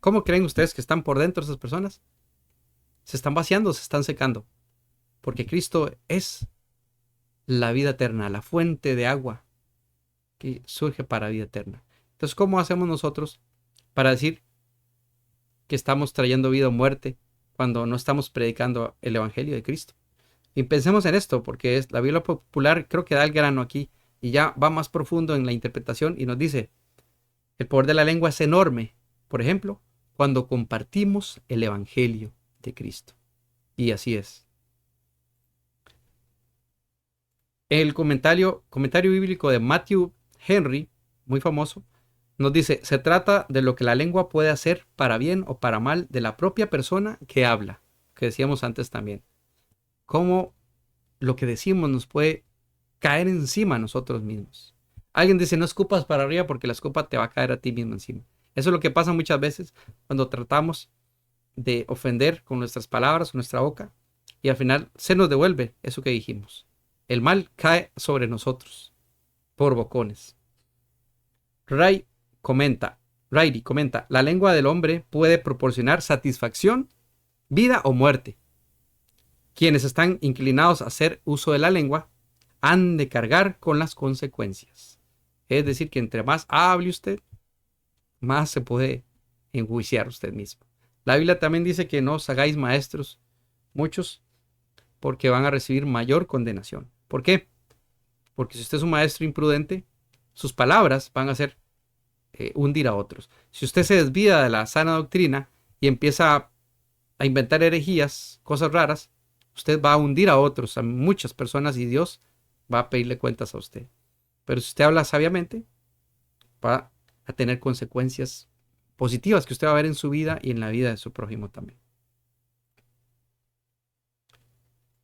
¿Cómo creen ustedes que están por dentro esas personas? Se están vaciando, se están secando. Porque Cristo es la vida eterna, la fuente de agua que surge para vida eterna. Entonces, ¿cómo hacemos nosotros para decir que estamos trayendo vida o muerte cuando no estamos predicando el Evangelio de Cristo? Y pensemos en esto, porque la Biblia popular creo que da el grano aquí y ya va más profundo en la interpretación y nos dice, el poder de la lengua es enorme, por ejemplo, cuando compartimos el Evangelio de Cristo. Y así es. El comentario bíblico de Matthew Henry, muy famoso, nos dice, se trata de lo que la lengua puede hacer para bien o para mal de la propia persona que habla, que decíamos antes también. Cómo lo que decimos nos puede caer encima a nosotros mismos. Alguien dice, no escupas para arriba porque la escopa te va a caer a ti mismo encima. Eso es lo que pasa muchas veces cuando tratamos de ofender con nuestras palabras, con nuestra boca, y al final se nos devuelve eso que dijimos. El mal cae sobre nosotros por bocones. Riley comenta, la lengua del hombre puede proporcionar satisfacción, vida o muerte. Quienes están inclinados a hacer uso de la lengua han de cargar con las consecuencias. Es decir, que entre más hable usted, más se puede enjuiciar usted mismo. La Biblia también dice que no os hagáis maestros muchos porque van a recibir mayor condenación. ¿Por qué? Porque si usted es un maestro imprudente, sus palabras van a ser hundir a otros. Si usted se desvía de la sana doctrina y empieza a inventar herejías, cosas raras, usted va a hundir a otros, a muchas personas, y Dios va a pedirle cuentas a usted. Pero si usted habla sabiamente, va a tener consecuencias positivas que usted va a ver en su vida y en la vida de su prójimo también.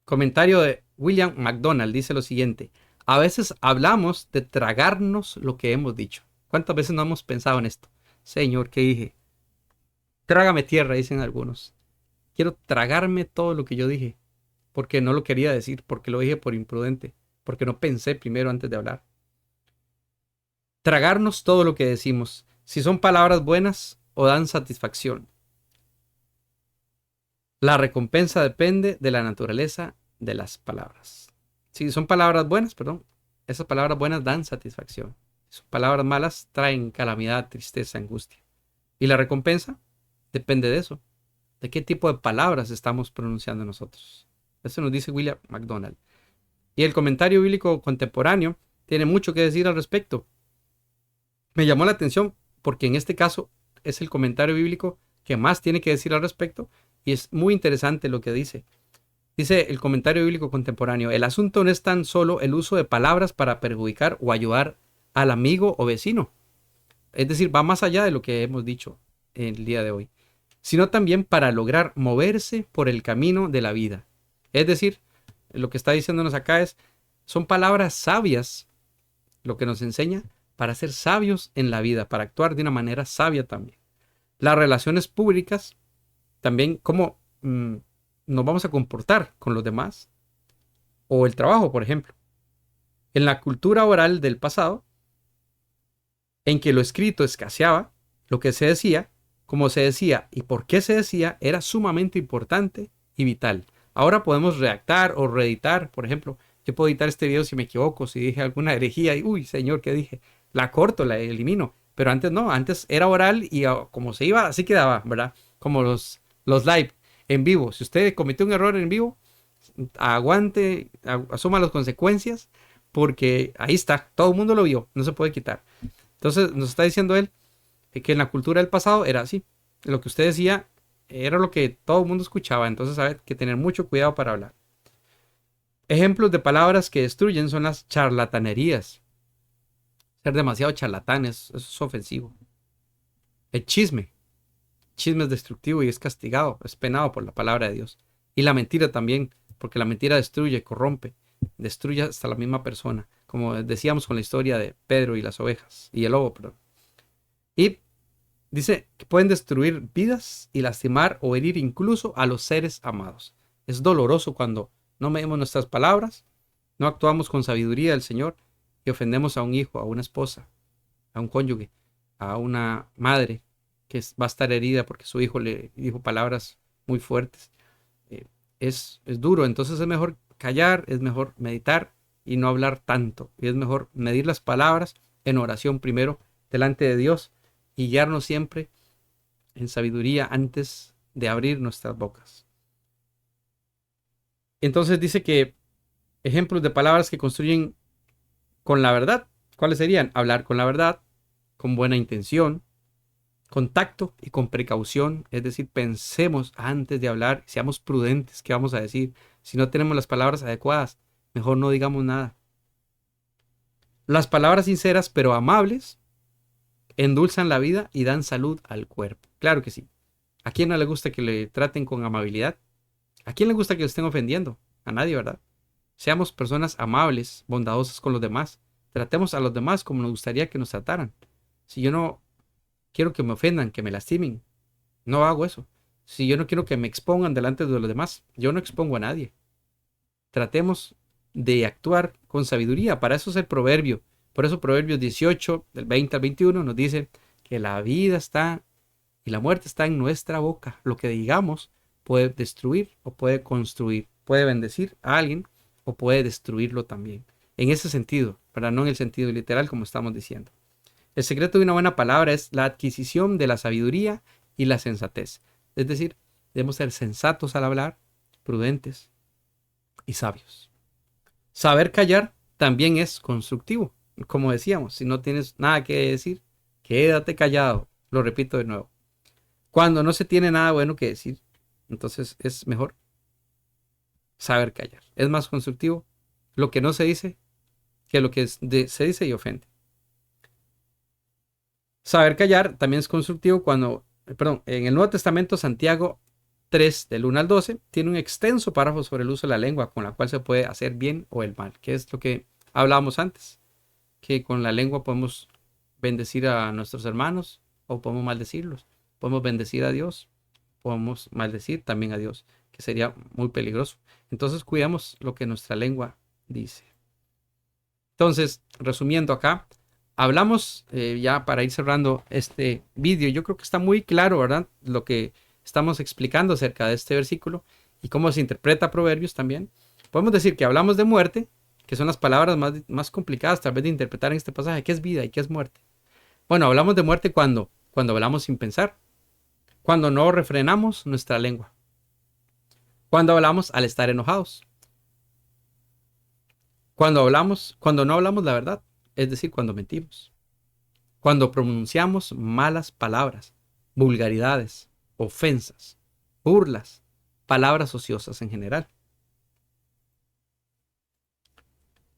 Comentario de William MacDonald dice lo siguiente: a veces hablamos de tragarnos lo que hemos dicho. ¿Cuántas veces no hemos pensado en esto? Señor, ¿qué dije? Trágame tierra, dicen algunos. Quiero tragarme todo lo que yo dije, porque no lo quería decir, porque lo dije por imprudente, porque no pensé primero antes de hablar. Tragarnos todo lo que decimos, si son palabras buenas o dan satisfacción. La recompensa depende de la naturaleza de las palabras. Si son palabras buenas, esas palabras buenas dan satisfacción. Si son palabras malas, traen calamidad, tristeza, angustia. Y la recompensa depende de eso, de qué tipo de palabras estamos pronunciando nosotros. Eso nos dice William MacDonald. Y el comentario bíblico contemporáneo tiene mucho que decir al respecto. Me llamó la atención porque en este caso es el comentario bíblico que más tiene que decir al respecto, y es muy interesante lo que dice. Dice el comentario bíblico contemporáneo: el asunto no es tan solo el uso de palabras para perjudicar o ayudar al amigo o vecino. Es decir, va más allá de lo que hemos dicho el día de hoy, sino también para lograr moverse por el camino de la vida. Es decir, lo que está diciéndonos acá son palabras sabias, lo que nos enseña para ser sabios en la vida, para actuar de una manera sabia también. Las relaciones públicas, también cómo nos vamos a comportar con los demás, o el trabajo, por ejemplo. En la cultura oral del pasado, en que lo escrito escaseaba, lo que se decía, cómo se decía y por qué se decía era sumamente importante y vital. Ahora podemos redactar o reeditar, por ejemplo, yo puedo editar este video si me equivoco, si dije alguna herejía y, uy, señor, ¿qué dije? La corto, la elimino. Pero antes no, antes era oral y como se iba, así quedaba, ¿verdad? Como los live en vivo. Si usted cometió un error en vivo, aguante, asuma las consecuencias, porque ahí está, todo el mundo lo vio, no se puede quitar. Entonces nos está diciendo él que en la cultura del pasado era así. Lo que usted decía era lo que todo el mundo escuchaba, entonces hay que tener mucho cuidado para hablar. Ejemplos de palabras que destruyen son las charlatanerías. Ser demasiado charlatán, eso es ofensivo. El chisme. Chisme es destructivo y es castigado, es penado por la palabra de Dios. Y la mentira también, porque la mentira destruye, corrompe, destruye hasta la misma persona, como decíamos con la historia de Pedro y las ovejas, y el lobo, perdón. Y dice que pueden destruir vidas y lastimar o herir incluso a los seres amados. Es doloroso cuando no medimos nuestras palabras, no actuamos con sabiduría del Señor y ofendemos a un hijo, a una esposa, a un cónyuge, a una madre que va a estar herida porque su hijo le dijo palabras muy fuertes. Eh, es duro, entonces es mejor callar, es mejor meditar y no hablar tanto. Y es mejor medir las palabras en oración primero delante de Dios y guiarnos siempre en sabiduría antes de abrir nuestras bocas. Entonces dice que ejemplos de palabras que construyen con la verdad, ¿cuáles serían? Hablar con la verdad, con buena intención, con tacto y con precaución, es decir, pensemos antes de hablar, seamos prudentes, ¿qué vamos a decir? Si no tenemos las palabras adecuadas, mejor no digamos nada. Las palabras sinceras pero amables endulzan la vida y dan salud al cuerpo. Claro que sí. ¿A quién no le gusta que le traten con amabilidad? ¿A quién le gusta que lo estén ofendiendo? A nadie, ¿verdad? Seamos personas amables, bondadosas con los demás. Tratemos a los demás como nos gustaría que nos trataran. Si yo no quiero que me ofendan, que me lastimen, no hago eso. Si yo no quiero que me expongan delante de los demás, yo no expongo a nadie. Tratemos de actuar con sabiduría. Para eso es el proverbio. Por eso Proverbios 18, del 20 al 21, nos dice que la vida está y la muerte está en nuestra boca. Lo que digamos puede destruir o puede construir. Puede bendecir a alguien o puede destruirlo también. En ese sentido, pero no en el sentido literal como estamos diciendo. El secreto de una buena palabra es la adquisición de la sabiduría y la sensatez. Es decir, debemos ser sensatos al hablar, prudentes y sabios. Saber callar también es constructivo. Como decíamos, si no tienes nada que decir, quédate callado. Lo repito de nuevo. Cuando no se tiene nada bueno que decir, entonces es mejor saber callar. Es más constructivo lo que no se dice que lo que se dice y ofende. Saber callar también es constructivo cuando, perdón, en el Nuevo Testamento, Santiago 3, del 1 al 12, tiene un extenso párrafo sobre el uso de la lengua con la cual se puede hacer bien o el mal, que es lo que hablábamos antes, que con la lengua podemos bendecir a nuestros hermanos o podemos maldecirlos, podemos bendecir a Dios, podemos maldecir también a Dios, que sería muy peligroso. Entonces cuidamos lo que nuestra lengua dice. Entonces, resumiendo acá, hablamos ya para ir cerrando este vídeo. Yo creo que está muy claro, ¿verdad? Lo que estamos explicando acerca de este versículo y cómo se interpreta Proverbios también. Podemos decir que hablamos de muerte, que son las palabras más complicadas tal vez de interpretar en este pasaje. ¿Qué es vida y qué es muerte? Bueno, hablamos de muerte cuando hablamos sin pensar, cuando no refrenamos nuestra lengua, cuando hablamos al estar enojados, cuando no hablamos la verdad, es decir, cuando mentimos, cuando pronunciamos malas palabras, vulgaridades, ofensas, burlas, palabras ociosas en general.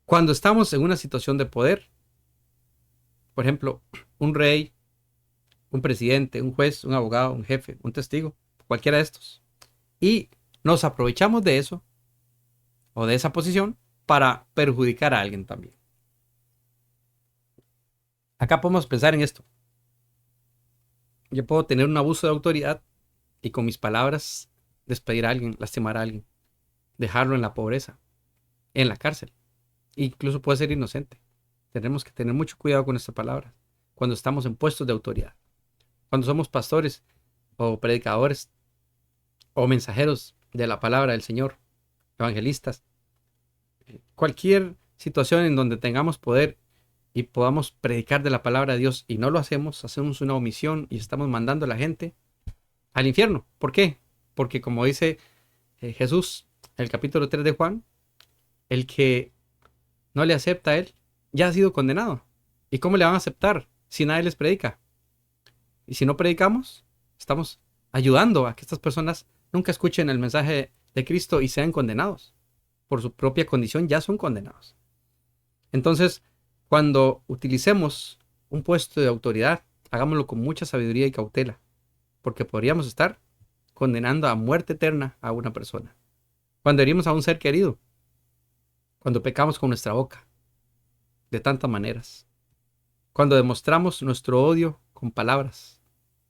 Cuando estamos en una situación de poder, por ejemplo, un rey, un presidente, un juez, un abogado, un jefe, un testigo, cualquiera de estos, y nos aprovechamos de eso o de esa posición para perjudicar a alguien también. Acá podemos pensar en esto. Yo puedo tener un abuso de autoridad y con mis palabras despedir a alguien, lastimar a alguien, dejarlo en la pobreza, en la cárcel. Incluso puede ser inocente. Tenemos que tener mucho cuidado con esta palabra cuando estamos en puestos de autoridad. Cuando somos pastores o predicadores o mensajeros de la palabra del Señor, evangelistas, cualquier situación en donde tengamos poder y podamos predicar de la palabra de Dios y no lo hacemos, hacemos una omisión y estamos mandando a la gente al infierno. ¿Por qué? Porque como dice Jesús, en el capítulo 3 de Juan, el que no le acepta a él ya ha sido condenado. ¿Y cómo le van a aceptar si nadie les predica? Y si no predicamos, estamos ayudando a que estas personas nunca escuchen el mensaje de Cristo y sean condenados. Por su propia condición ya son condenados. Entonces, cuando utilicemos un puesto de autoridad, hagámoslo con mucha sabiduría y cautela, porque podríamos estar condenando a muerte eterna a una persona. Cuando herimos a un ser querido, cuando pecamos con nuestra boca, de tantas maneras, cuando demostramos nuestro odio con palabras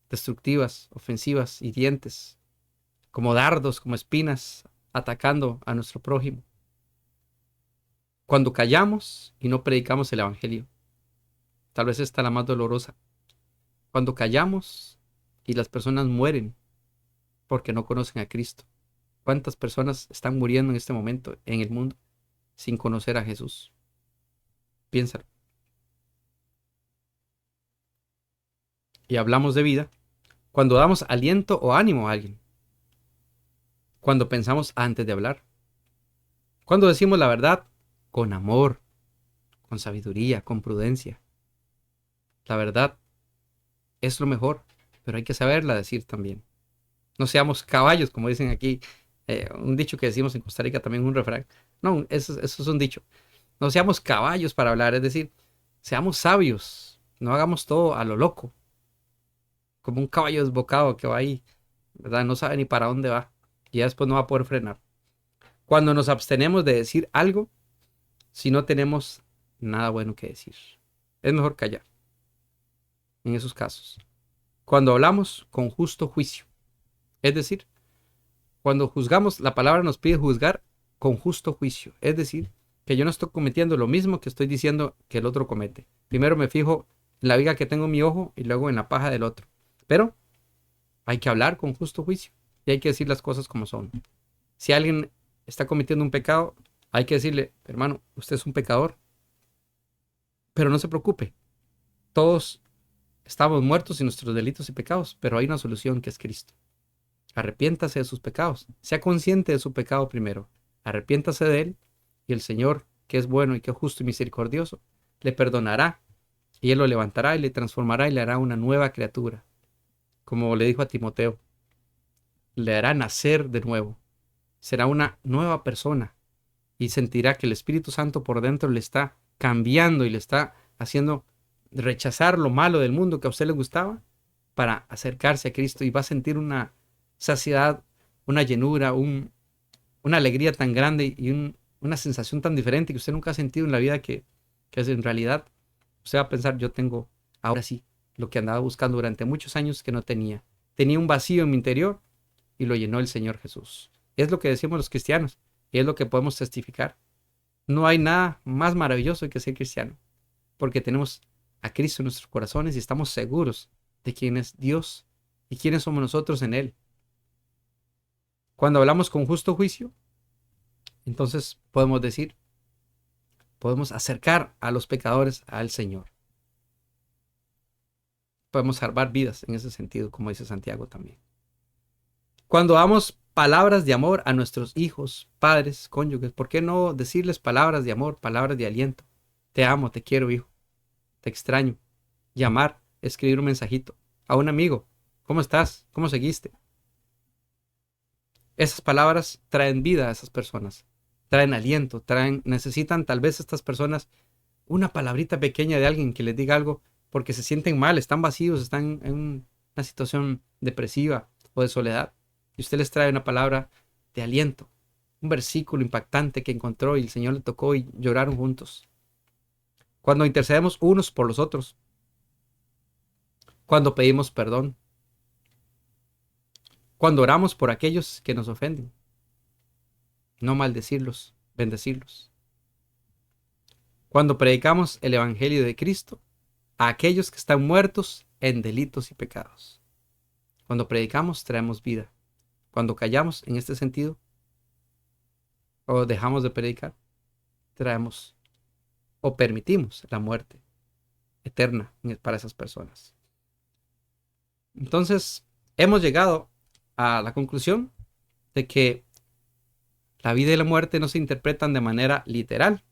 destructivas, ofensivas, hirientes, como dardos, como espinas, atacando a nuestro prójimo. Cuando callamos y no predicamos el Evangelio. Tal vez esta es la más dolorosa. Cuando callamos y las personas mueren porque no conocen a Cristo. ¿Cuántas personas están muriendo en este momento en el mundo sin conocer a Jesús? Piénsalo. Y hablamos de vida cuando damos aliento o ánimo a alguien. Cuando pensamos antes de hablar. Cuando decimos la verdad con amor, con sabiduría, con prudencia. La verdad es lo mejor, pero hay que saberla decir también. No seamos caballos, como dicen aquí, un dicho que decimos en Costa Rica, también un refrán. No, eso es un dicho. No seamos caballos para hablar, es decir, seamos sabios, no hagamos todo a lo loco, como un caballo desbocado que va ahí, ¿verdad? No sabe ni para dónde va y ya después no va a poder frenar. Cuando nos abstenemos de decir algo, si no tenemos nada bueno que decir, es mejor callar en esos casos. Cuando hablamos con justo juicio, es decir, cuando juzgamos, la palabra nos pide juzgar con justo juicio. Es decir, que yo no estoy cometiendo lo mismo que estoy diciendo que el otro comete. Primero me fijo en la viga que tengo en mi ojo y luego en la paja del otro. Pero hay que hablar con justo juicio y hay que decir las cosas como son. Si alguien está cometiendo un pecado, hay que decirle, hermano, usted es un pecador. Pero no se preocupe. Todos estamos muertos en nuestros delitos y pecados, pero hay una solución que es Cristo. Arrepiéntase de sus pecados. Sea consciente de su pecado primero. Arrepiéntase de él y el Señor, que es bueno y que es justo y misericordioso, le perdonará y él lo levantará y le transformará y le hará una nueva criatura. Como le dijo a Timoteo, le hará nacer de nuevo. Será una nueva persona y sentirá que el Espíritu Santo por dentro le está cambiando y le está haciendo rechazar lo malo del mundo que a usted le gustaba para acercarse a Cristo y va a sentir una saciedad, una llenura, una alegría tan grande y una sensación tan diferente que usted nunca ha sentido en la vida que es en realidad, usted va a pensar, yo tengo ahora sí lo que andaba buscando durante muchos años que no tenía. Tenía un vacío en mi interior y lo llenó el Señor Jesús. Es lo que decimos los cristianos y es lo que podemos testificar. No hay nada más maravilloso que ser cristiano, porque tenemos a Cristo en nuestros corazones y estamos seguros de quién es Dios y quiénes somos nosotros en Él. Cuando hablamos con justo juicio, entonces podemos decir, podemos acercar a los pecadores al Señor. Podemos salvar vidas en ese sentido, como dice Santiago también. Cuando damos palabras de amor a nuestros hijos, padres, cónyuges, ¿por qué no decirles palabras de amor, palabras de aliento? Te amo, te quiero, hijo, te extraño. Llamar, escribir un mensajito a un amigo. ¿Cómo estás? ¿Cómo seguiste? Esas palabras traen vida a esas personas, traen aliento, necesitan tal vez estas personas una palabrita pequeña de alguien que les diga algo porque se sienten mal, están vacíos, están en una situación depresiva o de soledad. Y usted les trae una palabra de aliento, un versículo impactante que encontró y el Señor le tocó y lloraron juntos. Cuando intercedemos unos por los otros, cuando pedimos perdón, cuando oramos por aquellos que nos ofenden, no maldecirlos, bendecirlos. cuando predicamos el Evangelio de Cristo a aquellos que están muertos en delitos y pecados. Cuando predicamos, traemos vida. Cuando callamos en este sentido, o dejamos de predicar, traemos o permitimos la muerte eterna para esas personas. Entonces, hemos llegado a la conclusión de que la vida y la muerte no se interpretan de manera literal.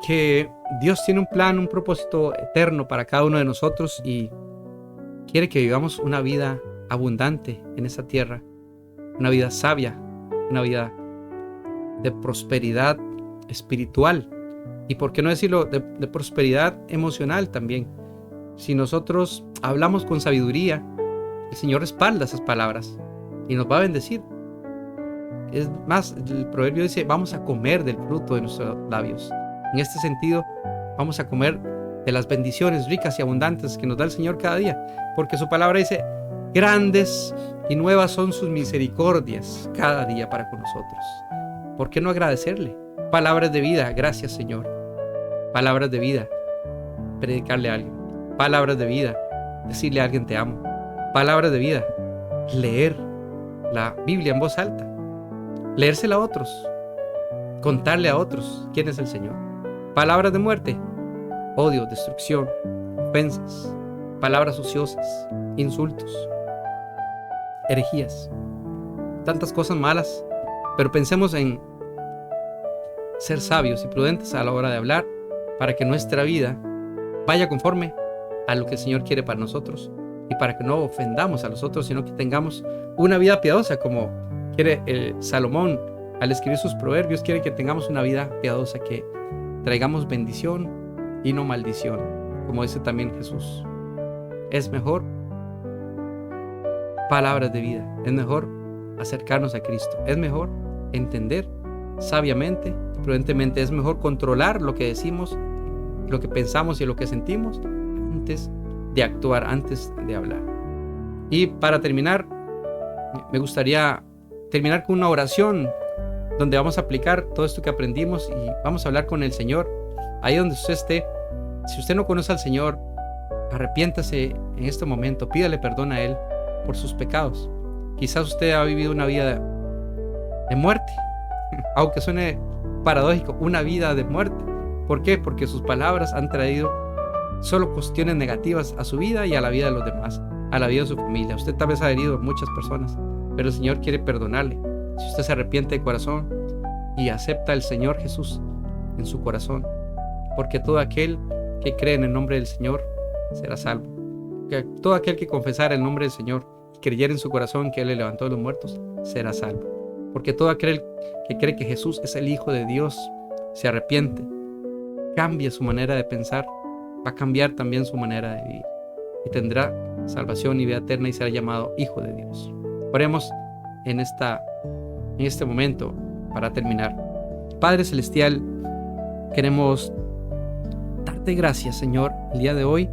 Que Dios tiene un plan, un propósito eterno para cada uno de nosotros y quiere que vivamos una vida abundante en esta tierra, una vida sabia, una vida de prosperidad espiritual y, por qué no decirlo, de prosperidad emocional también. Si nosotros hablamos con sabiduría, el Señor respalda esas palabras y nos va a bendecir. Es más, el proverbio dice, vamos a comer del fruto de nuestros labios. En este sentido, vamos a comer de las bendiciones ricas y abundantes que nos da el Señor cada día, porque su palabra dice, grandes y nuevas son sus misericordias cada día para con nosotros. ¿Por qué no agradecerle? Palabras de vida, gracias Señor. Palabras de vida, predicarle a alguien. Palabras de vida, decirle a alguien te amo. Palabras de vida, leer la Biblia en voz alta, leérsela a otros, contarle a otros quién es el Señor. Palabras de muerte, odio, destrucción, ofensas, palabras ociosas, insultos, herejías, tantas cosas malas. Pero pensemos en ser sabios y prudentes a la hora de hablar para que nuestra vida vaya conforme a lo que el Señor quiere para nosotros y para que no ofendamos a los otros, sino que tengamos una vida piadosa, como quiere Salomón al escribir sus proverbios. Quiere que tengamos una vida piadosa, que traigamos bendición y no maldición, como dice también Jesús. Es mejor palabras de vida, es mejor acercarnos a Cristo, es mejor entender sabiamente y prudentemente, es mejor controlar lo que decimos, lo que pensamos y lo que sentimos antes de actuar, antes de hablar. Y para terminar, me gustaría terminar con una oración donde vamos a aplicar todo esto que aprendimos y vamos a hablar con el Señor ahí donde usted esté. Si usted no conoce al Señor, arrepiéntase en este momento, pídale perdón a Él por sus pecados. Quizás usted ha vivido una vida de muerte, aunque suene paradójico, una vida de muerte. ¿Por qué? Porque sus palabras han traído solo cuestiones negativas a su vida y a la vida de los demás, a la vida de su familia. Usted tal vez ha herido a muchas personas, pero el Señor quiere perdonarle. Si usted se arrepiente de corazón y acepta al Señor Jesús en su corazón, porque todo aquel que cree en el nombre del Señor será salvo. Que todo aquel que confesara el nombre del Señor y creyera en su corazón que Él le levantó de los muertos será salvo. Porque todo aquel que cree que Jesús es el Hijo de Dios, se arrepiente, cambia su manera de pensar, va a cambiar también su manera de vivir y tendrá salvación y vida eterna y será llamado Hijo de Dios. Oremos en este momento para terminar. Padre Celestial, queremos darte gracias, Señor, el día de hoy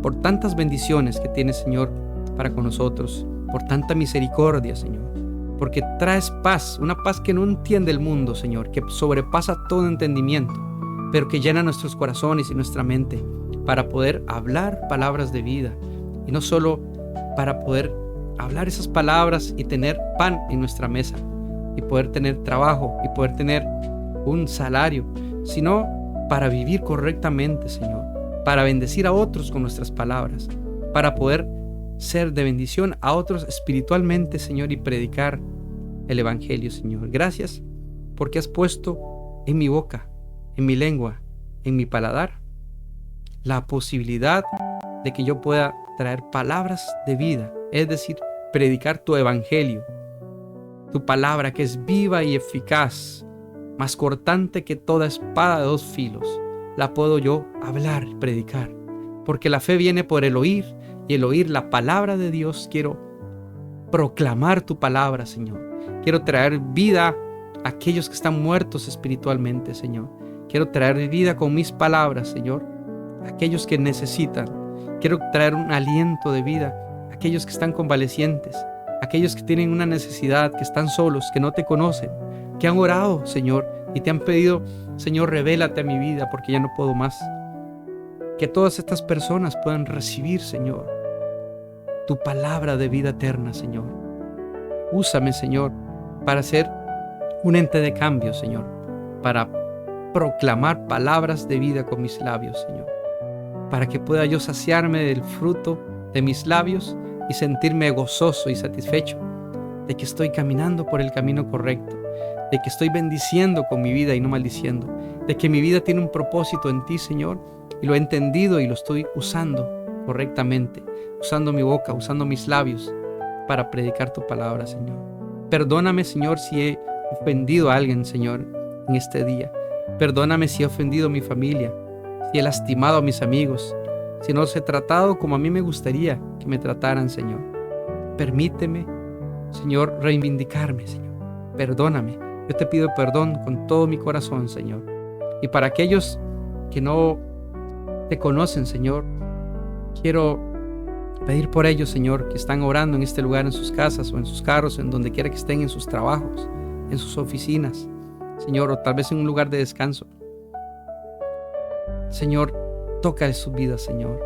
por tantas bendiciones que tienes, Señor, para con nosotros, por tanta misericordia, Señor, porque traes paz, una paz que no entiende el mundo, Señor, que sobrepasa todo entendimiento, pero que llena nuestros corazones y nuestra mente para poder hablar palabras de vida, y no solo para poder hablar esas palabras y tener pan en nuestra mesa, y poder tener trabajo, y poder tener un salario, sino para vivir correctamente, Señor, para bendecir a otros con nuestras palabras, para poder ser de bendición a otros espiritualmente, Señor, y predicar el Evangelio, Señor. Gracias porque has puesto en mi boca, en mi lengua, en mi paladar, la posibilidad de que yo pueda traer palabras de vida, es decir, predicar tu Evangelio, tu palabra que es viva y eficaz, más cortante que toda espada de dos filos. La puedo yo hablar, predicar, porque la fe viene por el oír, y el oír la palabra de Dios. Quiero proclamar tu palabra, Señor. Quiero traer vida a aquellos que están muertos espiritualmente, Señor. Quiero traer vida con mis palabras, Señor, a aquellos que necesitan. Quiero traer un aliento de vida a aquellos que están convalecientes, a aquellos que tienen una necesidad, que están solos, que no te conocen, que han orado, Señor, y te han pedido, Señor, revélate a mi vida porque ya no puedo más. Que todas estas personas puedan recibir, Señor, tu palabra de vida eterna, Señor. Úsame, Señor, para ser un ente de cambio, Señor, para proclamar palabras de vida con mis labios, Señor, para que pueda yo saciarme del fruto de mis labios y sentirme gozoso y satisfecho de que estoy caminando por el camino correcto, de que estoy bendiciendo con mi vida y no maldiciendo, de que mi vida tiene un propósito en ti, Señor, y lo he entendido y lo estoy usando correctamente, usando mi boca, usando mis labios para predicar tu palabra, Señor. Perdóname, Señor, si he ofendido a alguien, Señor, en este día. Perdóname si he ofendido a mi familia, si he lastimado a mis amigos, si no los he tratado como a mí me gustaría que me trataran, Señor. Permíteme, Señor, reivindicarme, Señor. Perdóname. Yo te pido perdón con todo mi corazón, Señor. Y para aquellos que no te conocen, Señor, quiero pedir por ellos, Señor, que están orando en este lugar, en sus casas o en sus carros, en donde quiera que estén, en sus trabajos, en sus oficinas, Señor, o tal vez en un lugar de descanso. Señor, toca sus vidas, Señor.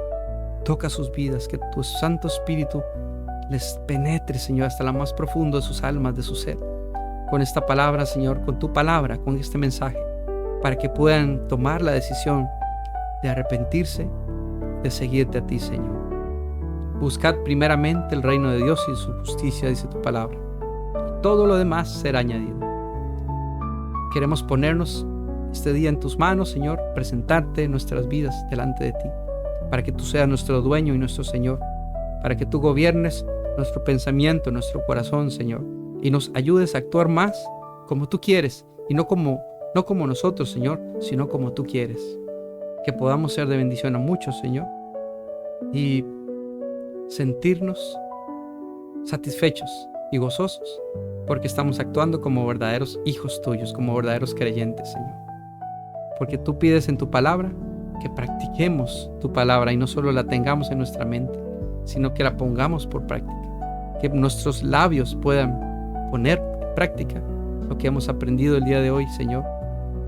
Toca sus vidas, que tu Santo Espíritu les penetre, Señor, hasta lo más profundo de sus almas, de su ser. Con esta palabra, Señor, con tu palabra, con este mensaje, para que puedan tomar la decisión de arrepentirse, de seguirte a ti, Señor. Buscad primeramente el reino de Dios y su justicia, dice tu palabra. Y todo lo demás será añadido. Queremos ponernos este día en tus manos, Señor, presentarte nuestras vidas delante de ti, para que tú seas nuestro dueño y nuestro Señor, para que tú gobiernes nuestro pensamiento, nuestro corazón, Señor, y nos ayudes a actuar más como tú quieres, y no como nosotros, Señor, sino como tú quieres. Que podamos ser de bendición a muchos, Señor, y sentirnos satisfechos y gozosos, porque estamos actuando como verdaderos hijos tuyos, como verdaderos creyentes, Señor. Porque tú pides en tu palabra que practiquemos tu palabra y no solo la tengamos en nuestra mente, sino que la pongamos por práctica. Que nuestros labios puedan poner en práctica lo que hemos aprendido el día de hoy, Señor.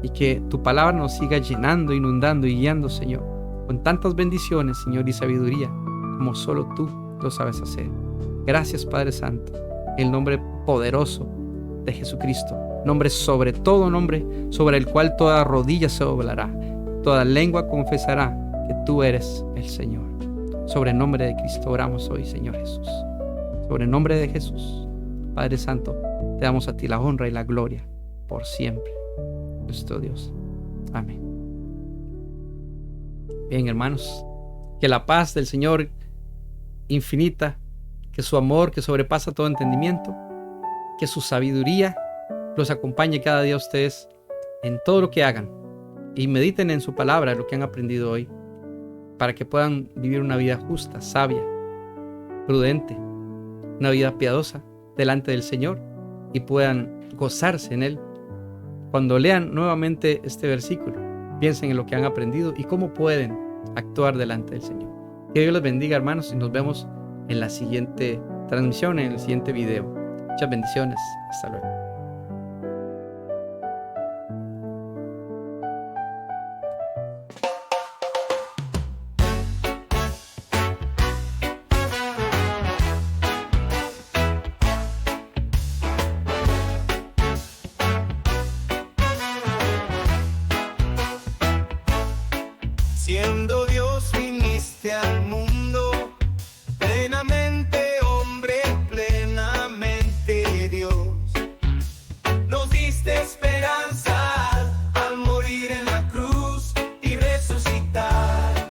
Y que tu palabra nos siga llenando, inundando y guiando, Señor, con tantas bendiciones, Señor, y sabiduría, como solo tú lo sabes hacer. Gracias, Padre Santo, en el nombre poderoso de Jesucristo, nombre sobre todo nombre, sobre el cual toda rodilla se doblará, toda lengua confesará que tú eres el Señor. Sobre el nombre de Cristo oramos hoy, Señor Jesús. Sobre el nombre de Jesús, Padre Santo, te damos a ti la honra y la gloria por siempre. Nuestro Dios. Amén. Bien, hermanos, que la paz del Señor infinita, que su amor que sobrepasa todo entendimiento, que su sabiduría los acompañe cada día a ustedes en todo lo que hagan y mediten en su palabra, lo que han aprendido hoy, para que puedan vivir una vida justa, sabia, prudente, una vida piadosa delante del Señor y puedan gozarse en Él. Cuando lean nuevamente este versículo, piensen en lo que han aprendido y cómo pueden actuar delante del Señor. Que Dios les bendiga, hermanos, y nos vemos en la siguiente transmisión, en el siguiente video. Muchas bendiciones. Hasta luego. Siendo Dios viniste al mundo, plenamente hombre, plenamente Dios. Nos diste esperanza.